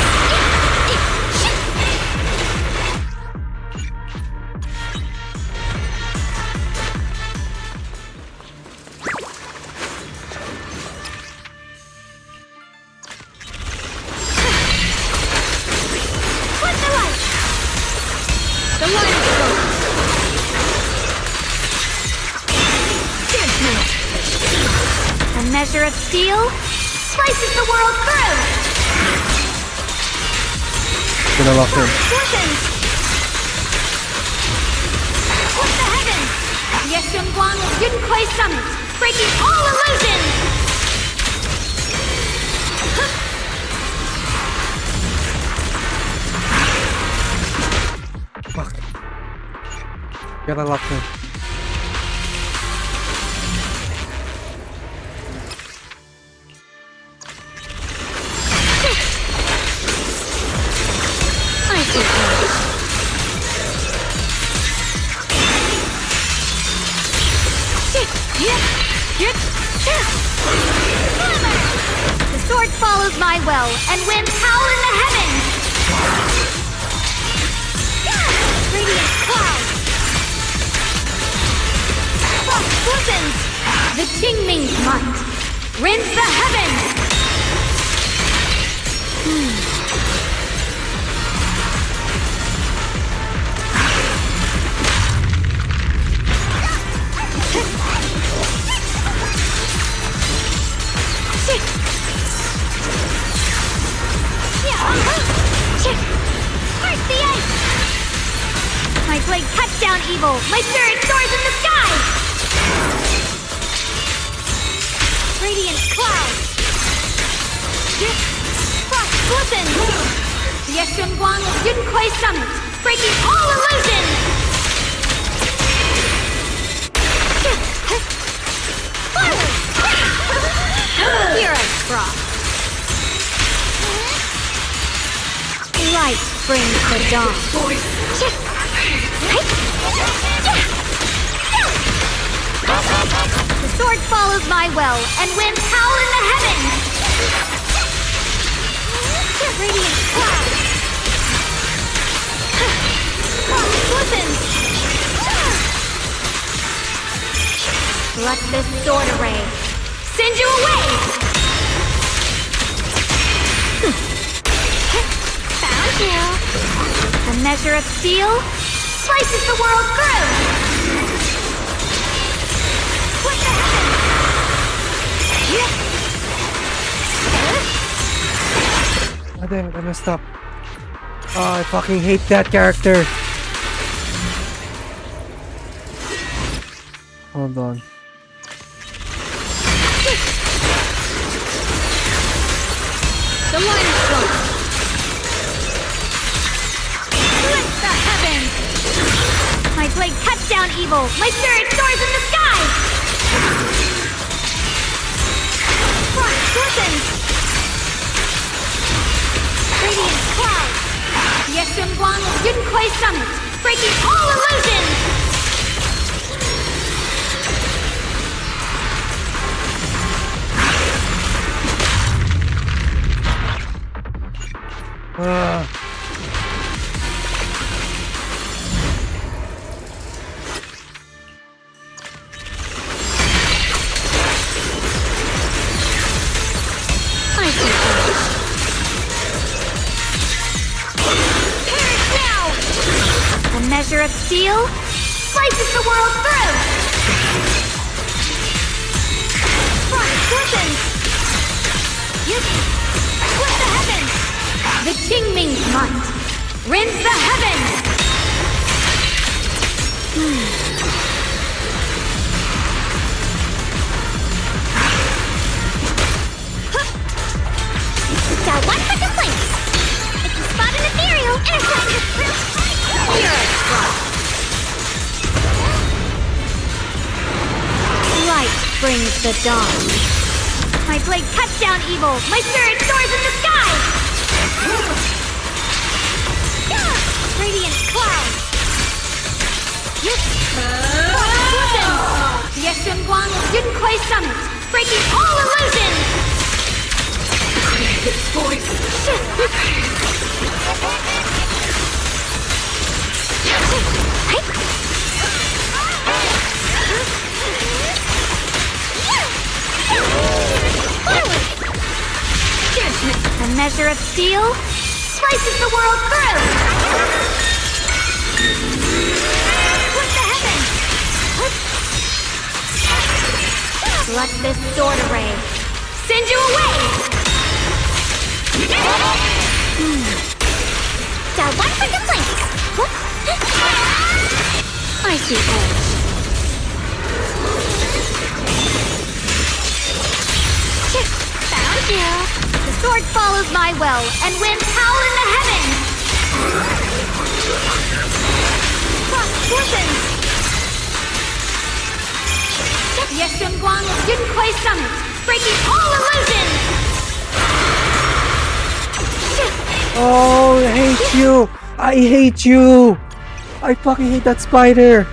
What's the light? The line is broken. Judgment. A measure of steel slices the world through. Gonna lock in. Fortunes. Split the heavens. Yeshungguang of Yunquay Summit, breaking all illusions. Fuck. Gotta lock in. The sword follows my will, and winds howl in the heavens! Radiant cloud! Frost glistens! The Qingming's might rends the heavens! Heart the ice! My blade cuts down evil! My spirit soars in the sky! Radiant cloud! Frost glistens! The Yeshungguang of Yunquay Summit, breaking all illusions! Hero's frost! Light brings the dawn. The sword follows my will, and winds howl in the heavens. Radiant cloud. Select this sword array. Send you away! Found you. A measure of steel slices the world through! What the heaven? Oh, damn it, I messed up. Oh, I fucking hate that character. Hold on. The line is blown. Split the heavens! My blade cuts down evil. My spirit soars in the sky! Frost shortens! Radiant cloud! Yesum Guang of Yunquai Summit, breaking all illusions! Perish now! A measure of steel slices the world through! Frost shortens! Split the heavens! The Qingming's might rends the heavens! Got one for complaints. If you spot an ethereal, energize your crew. Light brings the dawn. My blade cuts down evil. My spirit soars in the sky! Radiant cloud! Yesum Guang of Yunquai Summit, breaking all illusions! Its voice. A measure of steel slices the world through! Split the heavens! Select this sword array. Send you away! Got one for complaints. I see edge. Found you. The sword follows my will and wins power in the heavens! Frost shortens! Yesum Guang of Yunquai Summit, breaking all illusions! Oh, I hate you! I hate you! I fucking hate that spider!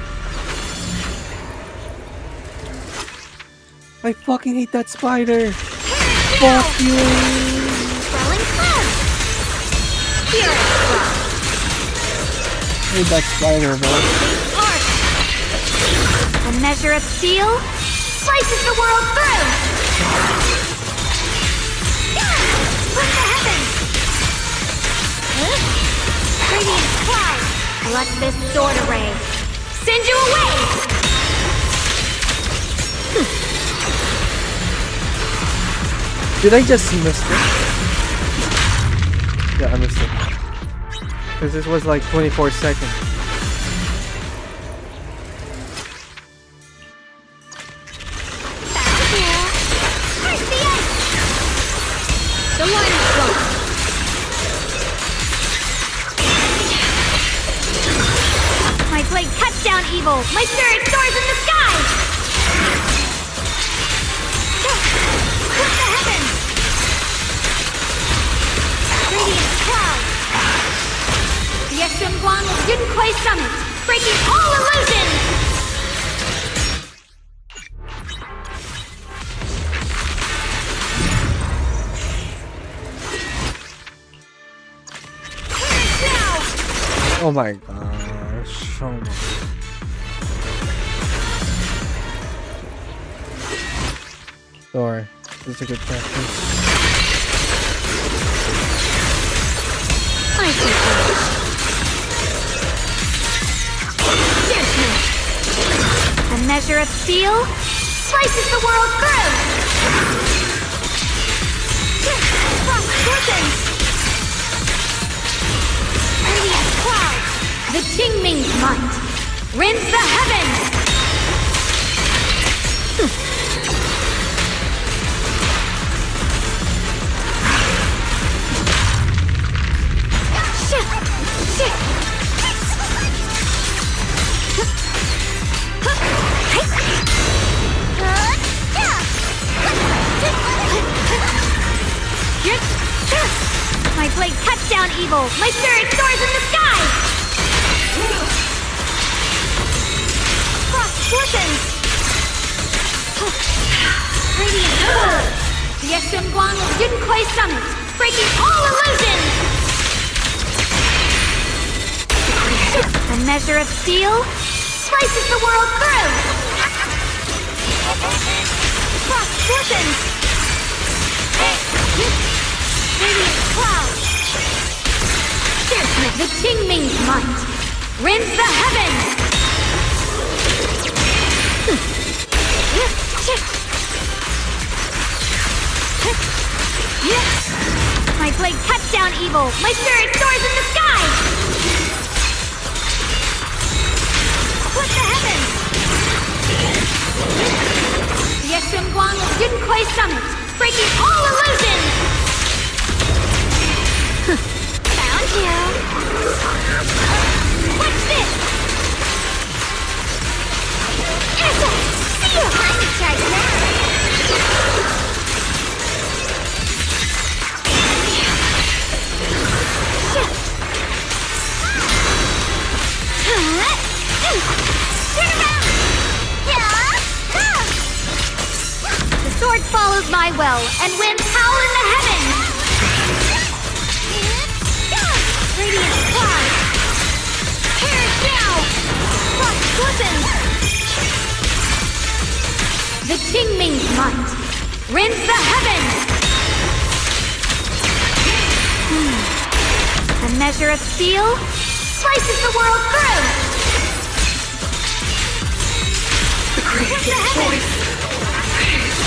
I fucking hate that spider! Fuck you! Swirling clouds. Spirit Frost! I hate that spider, man. Arc! A measure of steel slices the world through! Split the heavens! Radiant cloud! Select this sword array. Send you away! Did I just miss it? Yeah, I missed it. Because this was like 24 seconds. Found you. Where's the ice? The line is blown. My blade cuts down evil. My spirit soars in the sky! Split the heavens! Radiant cloud! Yesum Guang of Yunquai Summit, breaking all illusions! Perish now! Oh my gosh. Oh my. Or that's a good question. I see. A measure of steel slices the world through. Radiant cloud. The Qingming's might rends the heavens. My blade cuts down evil. My spirit soars in the sky. Frost fortune. Radiant sword. The Yeshunguang of Yunquai Summit, breaking all illusions. A measure of steel slices the world through. Frost fortune. Radiant cloud. The Qingming's might rends the heavens. My blade cuts down evil. My spirit soars in the sky. Split the heavens. The Yeshunguang of Yunquai Summit, breaking all illusions. Found you. What's this? See you. Time to charge now. Turn around. The sword follows my will, and winds howl in the heavens. Radiant cloud. Perish now. Frost glistens. The Qingming's might rends the heavens. A measure of steel slices the world through. The heavens.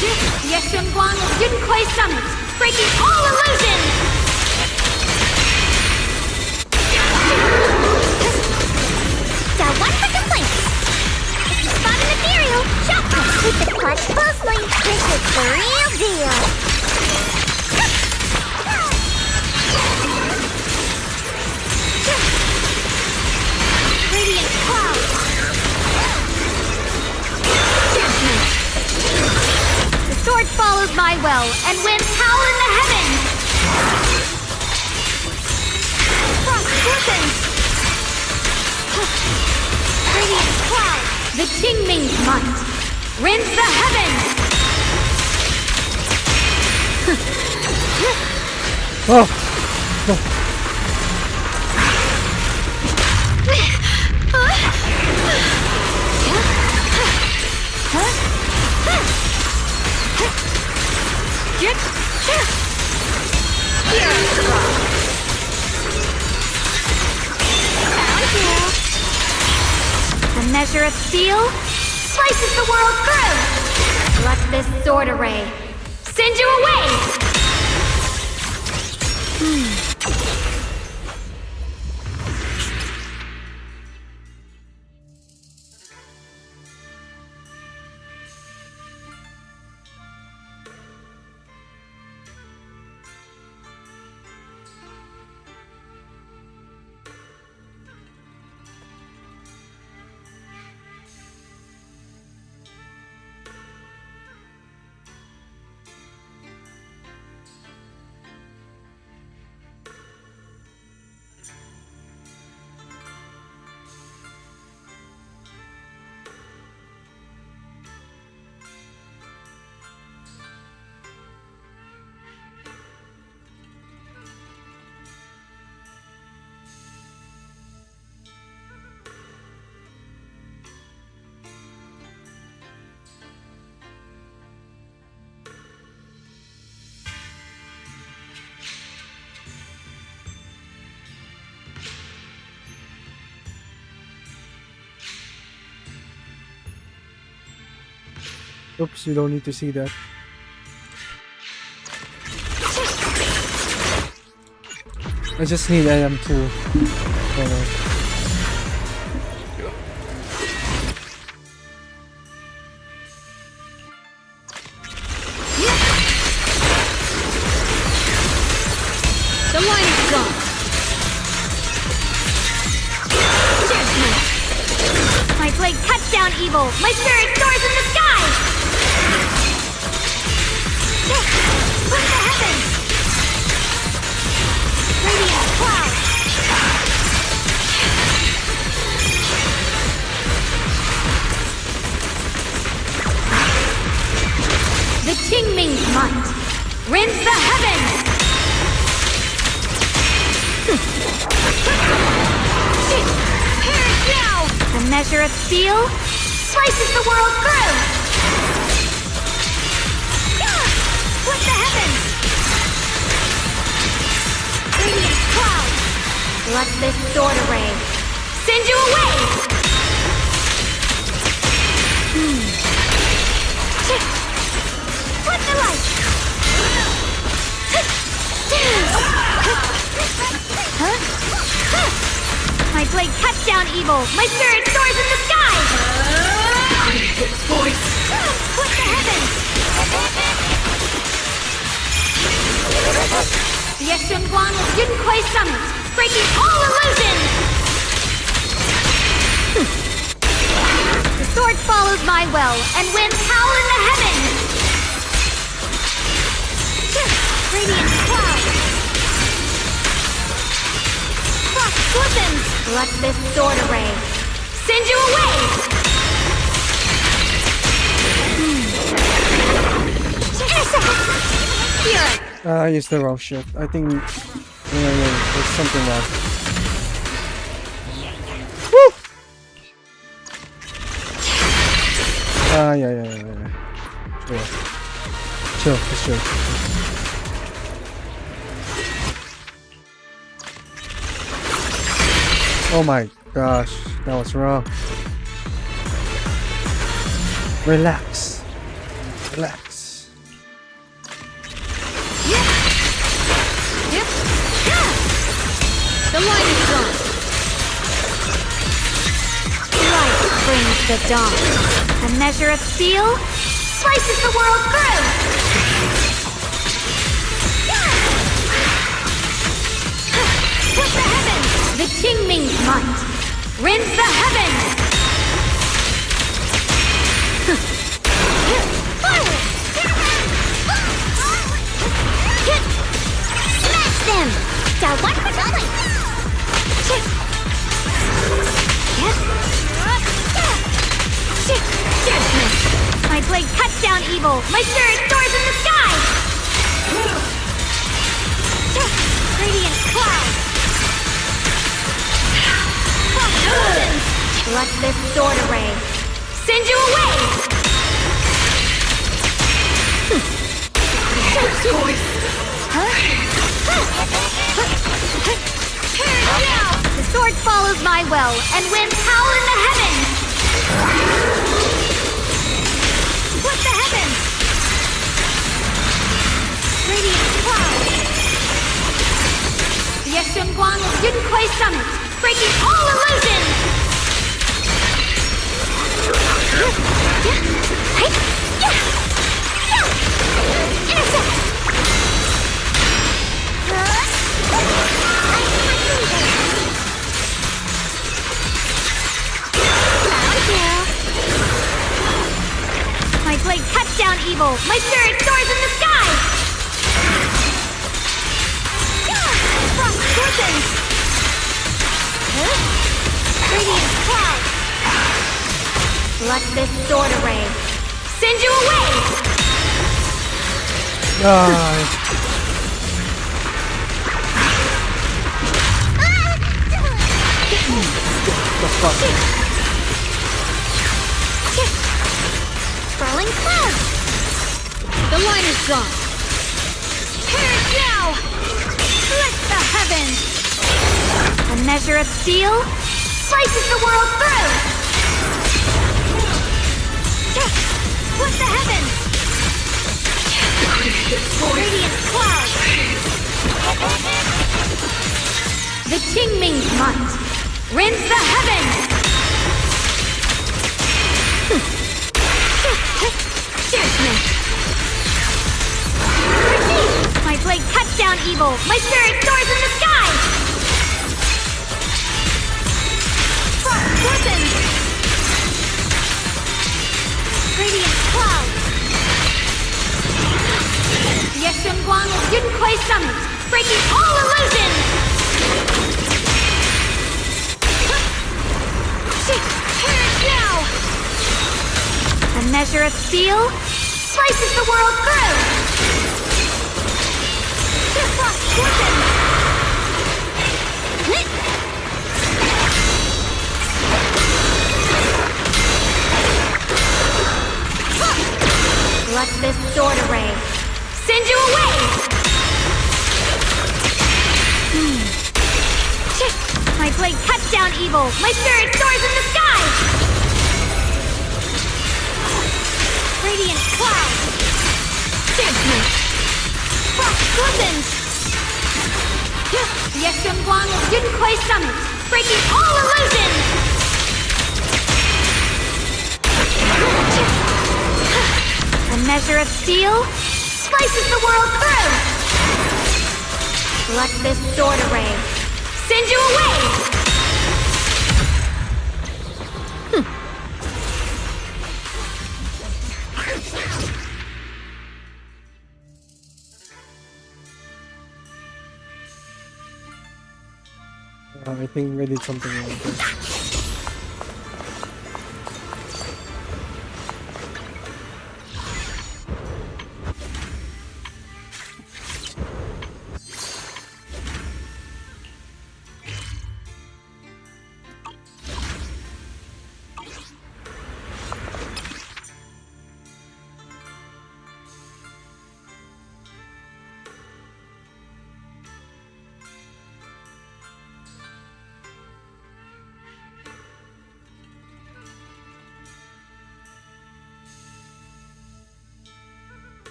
The Yeshunguang of Yunquai Summit, breaking all illusions. Got one for complaints. If you spot an ethereal, chop them. Keep the clutch closely. This is the real deal. Radiant cloud. The sword follows my will, and winds howl in the heavens. Frost glistens. Radiant cloud. The Qingming's might rends the heavens. A measure of steel slices the world through. Let this sword array send you away. Oops, you don't need to see that. I just need item 2. The line is gone. My blade cuts down evil. My spirit soars in the sky. What the heavens? Radiant cloud. The Qingming's might rends the heavens. Perish now! A measure of steel slices the world through! What the heavens? Radiant cloud! Let this sword array send you away! What the light? My blade cuts down evil. My spirit soars in the sky. Its voice. What the heavens? The Yeshunguan of Yunquai Summit, breaking all illusions. The sword follows my will and winds howl in the heavens. Radiant cloud. Bosoms! Let this sword array send you away! Here! I used the wrong shit. I think there's something wrong. Woo! Yeah. Chill, just chill. Oh my gosh, that was wrong. Relax. Relax. The light is gone. Light brings the dawn. A measure of steel slices the world through! With the heavens! The Qingming's might rends the heavens! Smash them! Down one for Dolly! My blade cuts down evil! My spirit soars in the sky! Radiant cloud! Let this sword array send you away! The sword follows my will and winds howl in the heavens! What the heavens? Radiant cloud! The Yeshunguan of Yunquai Summit, breaking all illusions! My blade cuts down evil. My spirit soars in the sky. Frost poisons. Radiant cloud. Let this sword array send you away. The fuck? Swirling clouds. The line is gone. Perish now. Split the heavens. A measure of steel slices the world through. Split the heavens! Radiant cloud! The Qingming's might! Rinse the heavens! My blade cuts down evil! My spirit soars in the sky! Frost weapons! Radiant cloud! Yeshun Guang of Yun Kuei Summit! Breaking all illusions! Perish now! A measure of steel slices the world through! Frost weapons! Let this sword array send you away! My blade cuts down evil! My spirit soars in the sky! Radiant cloud! Frost weapons! Yeshun Guang of Yun Kuei Summit! Breaking all illusions! A measure of steel slices the world through! Let this sword array send you away! I think I did something wrong there.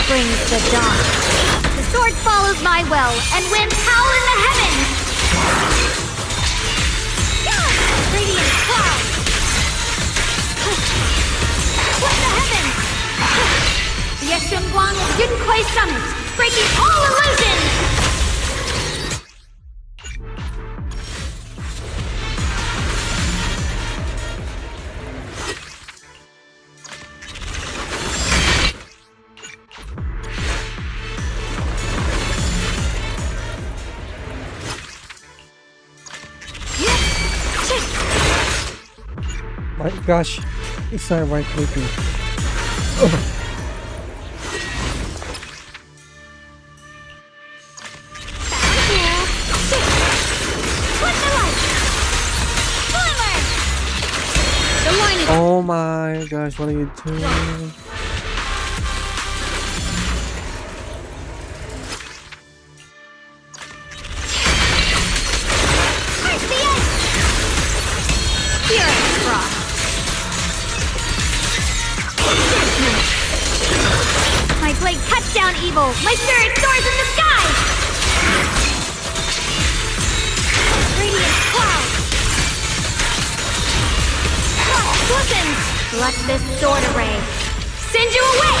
Brings the dawn. The sword follows my will, and winds howl in the heavens! Radiant cloud! Split the heavens! Yeshun Guang of Yun Kuei Summit, breaking all illusions! My gosh, it's not right clicking. Oh my gosh, what are you doing? My blade cuts down evil! My spirit soars in the sky! Radiant cloud! Frost weapons! Let this sword array send you away!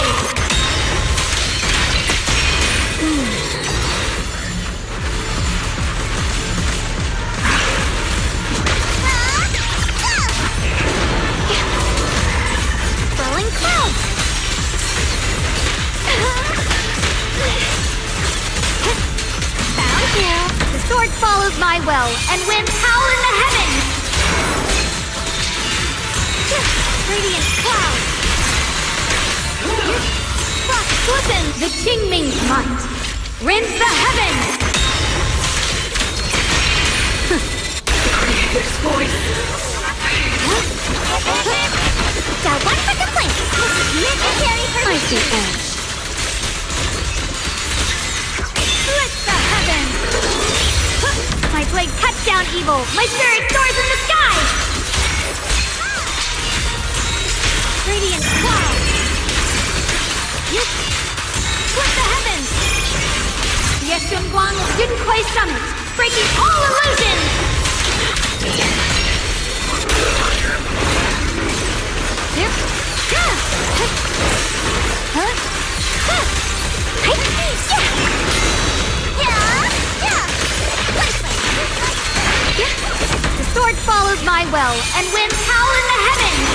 and winds howl in the heavens! Radiant cloud! Frost glistens! The Qingming's might rends the heavens! This voice. Got one for complaint. Necessary for Icy edge. Split the heavens! My blade cuts down evil! My spirit soars in the sky! Radiant cloud! Split the heavens! Yeshun Guang of Yun Kuei Summit, breaking all illusions! The sword follows my will, and winds howl in the heavens!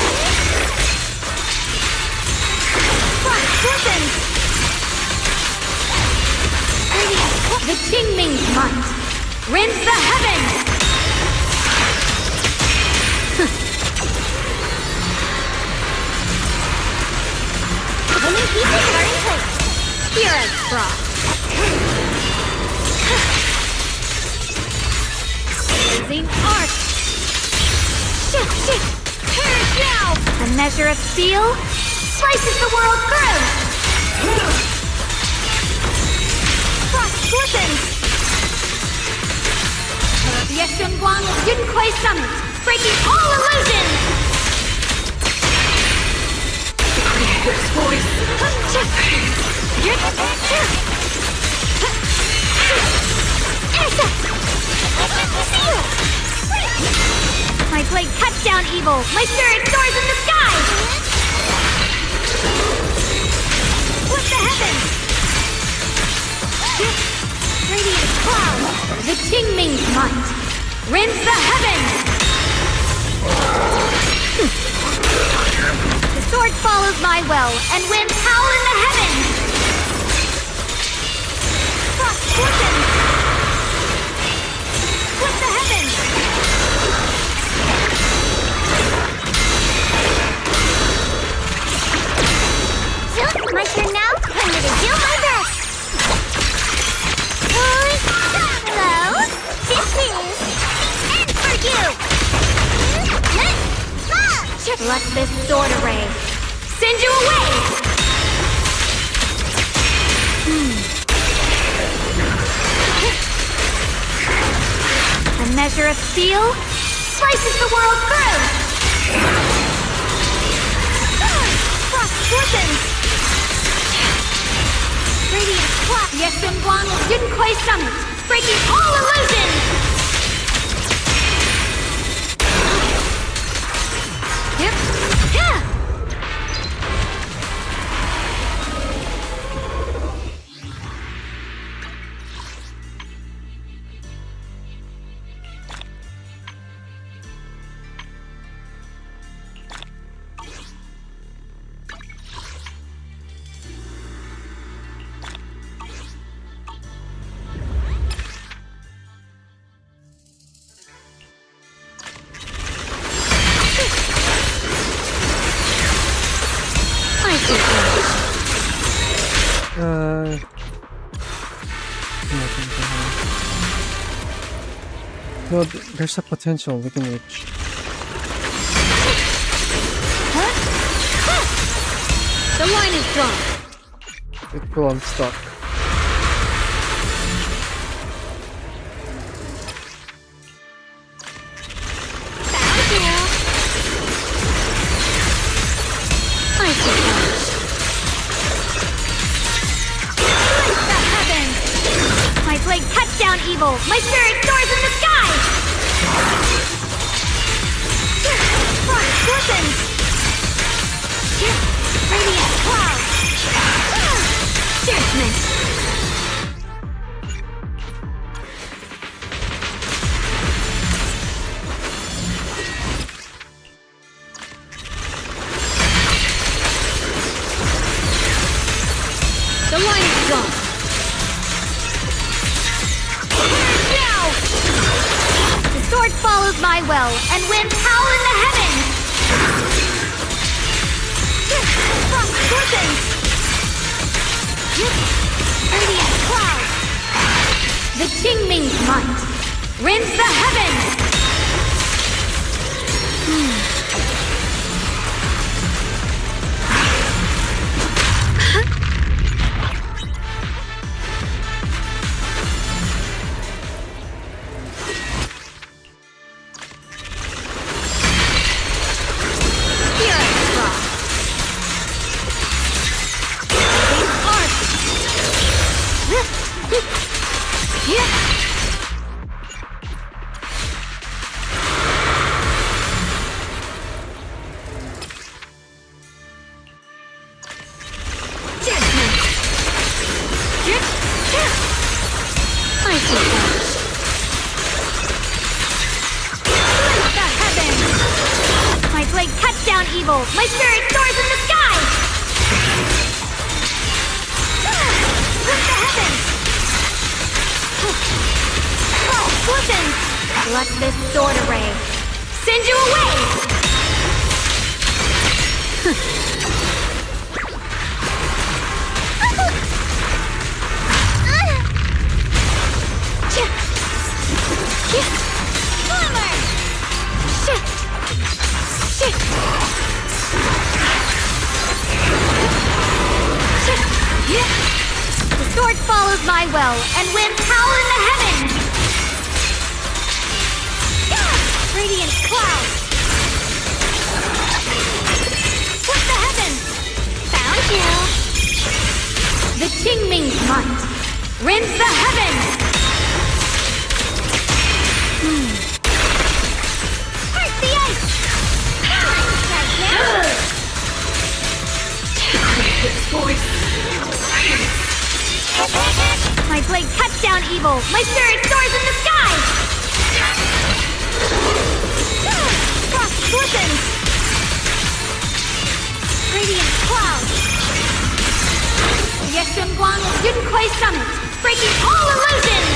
Frost glistens! The Qingming's might rends the heavens! the new pieces are in place. Here as frost. Blazing arc. Perish now! A measure of steel slices the world through! Frost glistens! Yeshun Guang of Yun Kuei Summit, breaking all illusions! This voice. My blade cuts down evil! My spirit soars in the sky! Split the heavens! Radiant cloud! The Qingming's might rends the heavens! The sword follows my will, and winds howl in the heavens! Frost glistens! Split the heavens! So, my turn now. I'm gonna do my best. Hello? This is the end for you! Let this sword array send you away! A measure of steel slices the world through! Frost glistens! Radiant clock! Yeshun Guang of Yun Kuei Summit, breaking all illusions! No, there's a potential we can reach. The line is drawn. It will unstuck. My blade cuts down evil! My spirit soars in the sky! Frost glistens! Radiant cloud! Judgment! The line is drawn. follows my will and winds howl in the heavens. Frost glistens. Radiant clouds. The Qingming's might rends the heavens. Evil. My spirit soars in the sky! Lift the heavens! Listen! Let this sword array send you away! The sword follows my will, and winds howl in the heavens! Radiant clouds! Split the heavens! Found you! The Qingming's might rends the heavens! Heart the ice! My blade cuts down evil! My spirit soars in the sky! Frost glistens! Radiant clouds! Yeshun Guang Yunquai Summit! Breaking all illusions!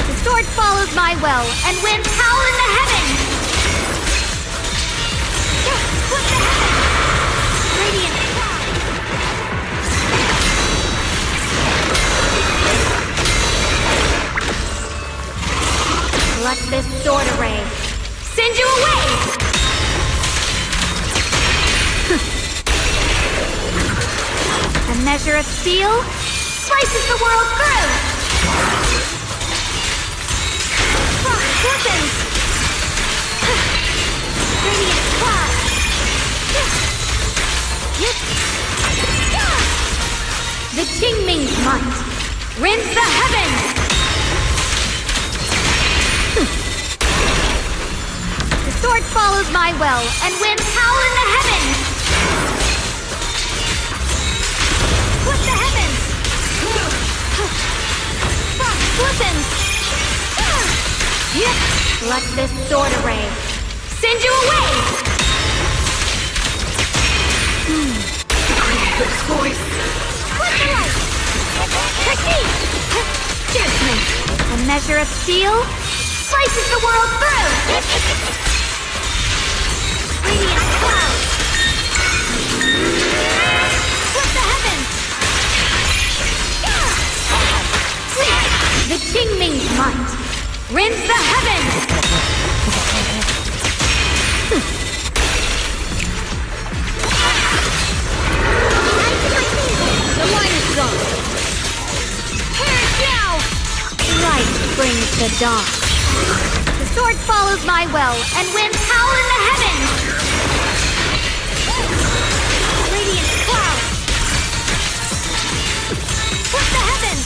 The sword follows my will, and winds howl in the heavens! Split the heavens! Radiant clouds! Let this sword array send you away! A measure of steel slices the world through! Frost glistens! Radiant clouds! The Qingming's might rends the heavens! The sword follows my will, and winds howl in the heavens! Split the heavens! Frost glistens! Let this sword array send you away! Creator's voice! Split the light! Proceed! Judgment! A measure of steel slices the world through! Radiant clouds! Split the heavens! The Qingming's might rends the heavens! The line is drawn. Perish now! Light brings the dawn. The sword follows my will, and winds howl in the heavens! Radiant clouds! Split the heavens!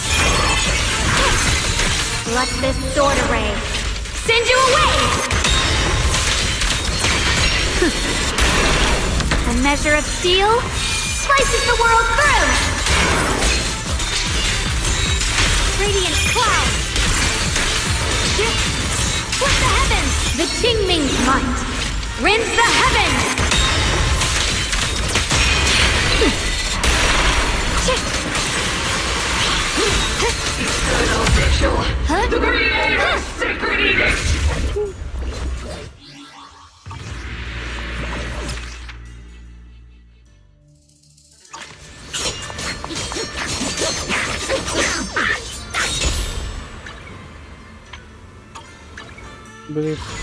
Let this sword array send you away! A measure of steel slices the world through! Radiant clouds! Split the heavens! The Qingming's might rends the heavens! Eternal vigil. The believe.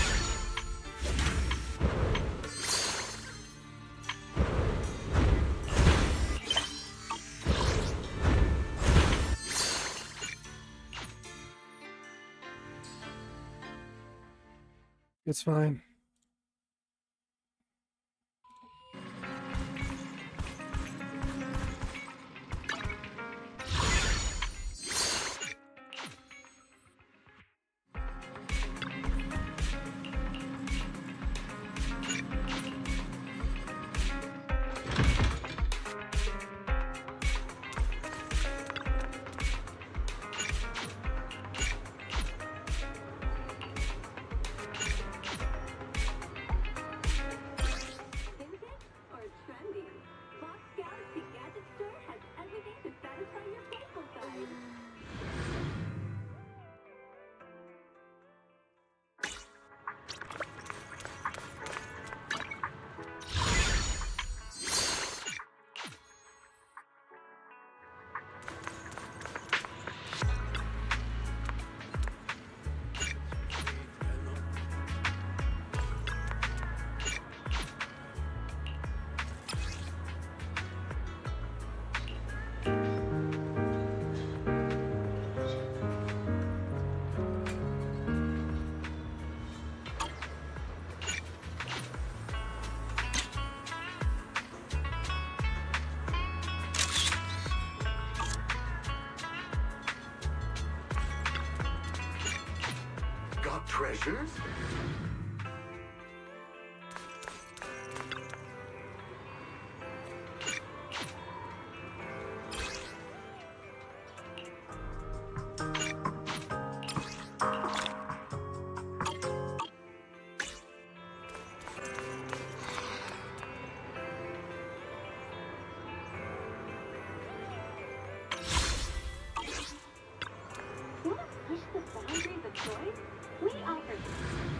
It's fine. Got treasures? Want to push the boundaries of choice? We offer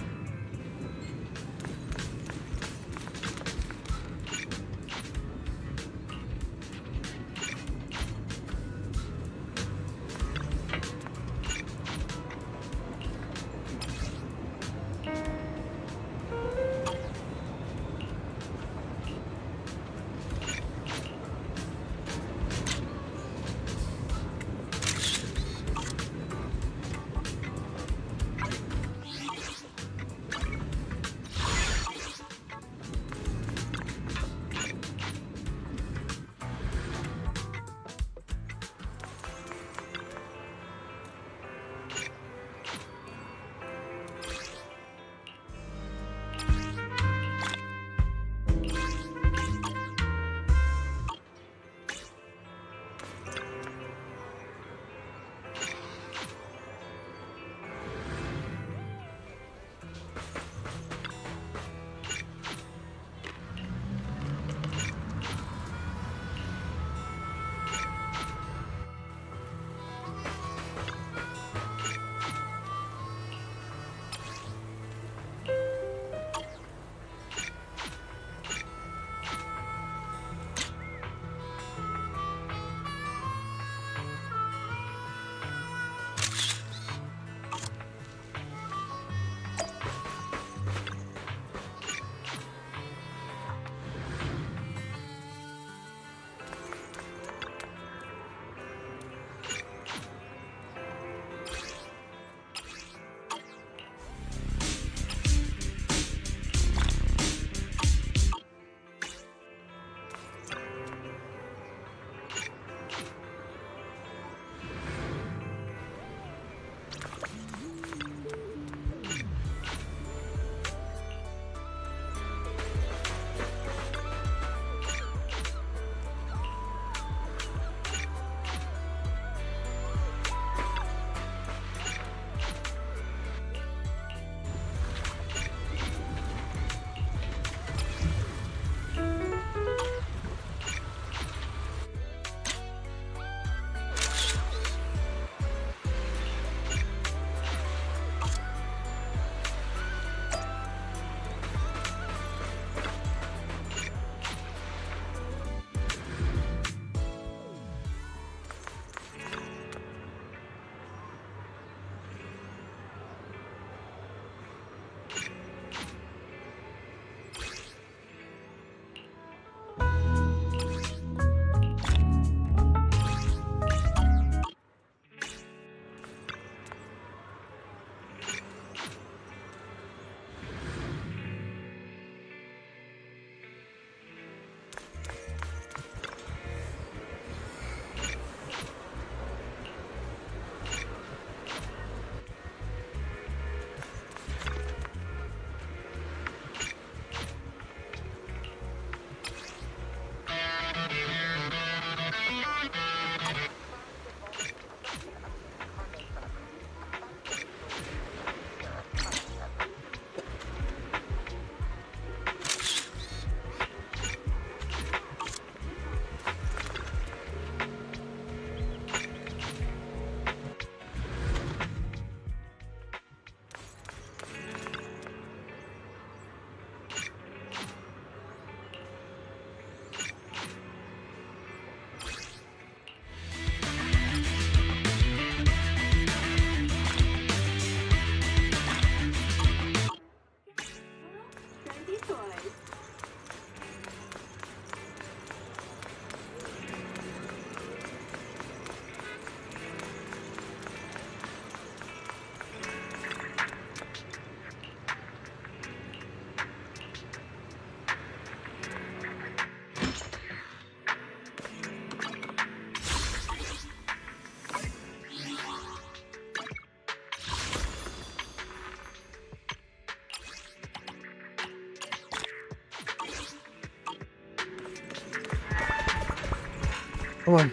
Come on.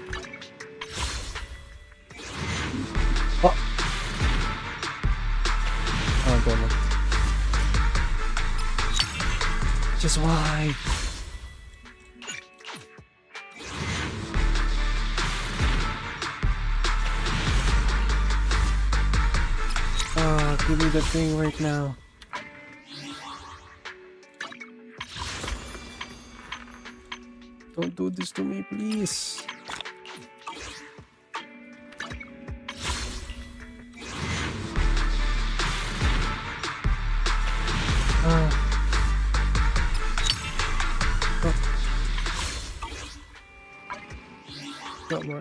Oh. Oh, damn it. Just why? Give me the thing right now. Don't do this to me, please.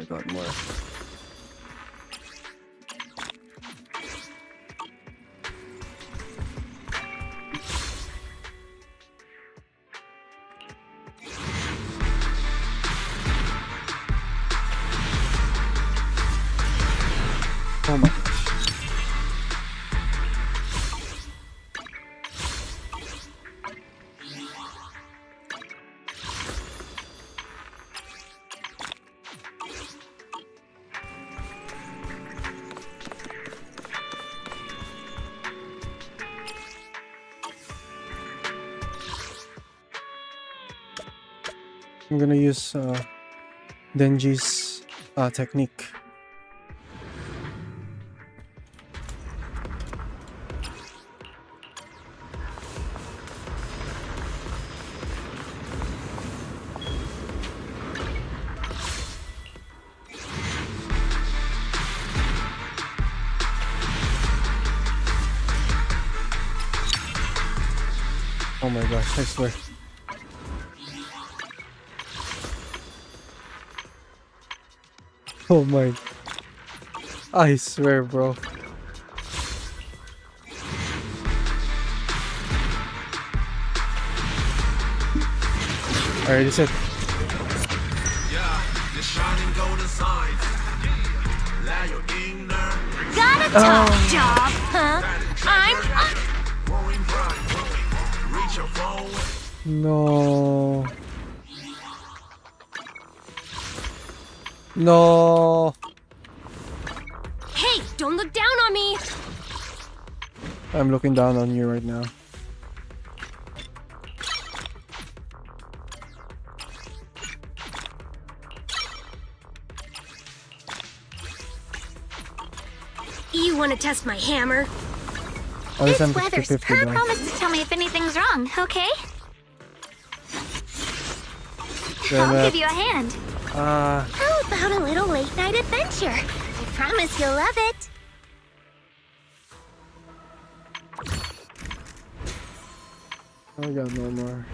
Got more. Oh my gosh. I'm gonna use Denji's technique. Oh my gosh, I swear. Oh my. I swear, bro. Alright, that's it. Got a tough job, huh? No. No. Hey, don't look down on me. I'm looking down on you right now. You want to test my hammer? Oh, This I'm weather's 50-50 her though. promise to tell me if anything's wrong, okay? Then, I'll give you a hand. How about a little late night adventure? I promise you'll love it. I got no more.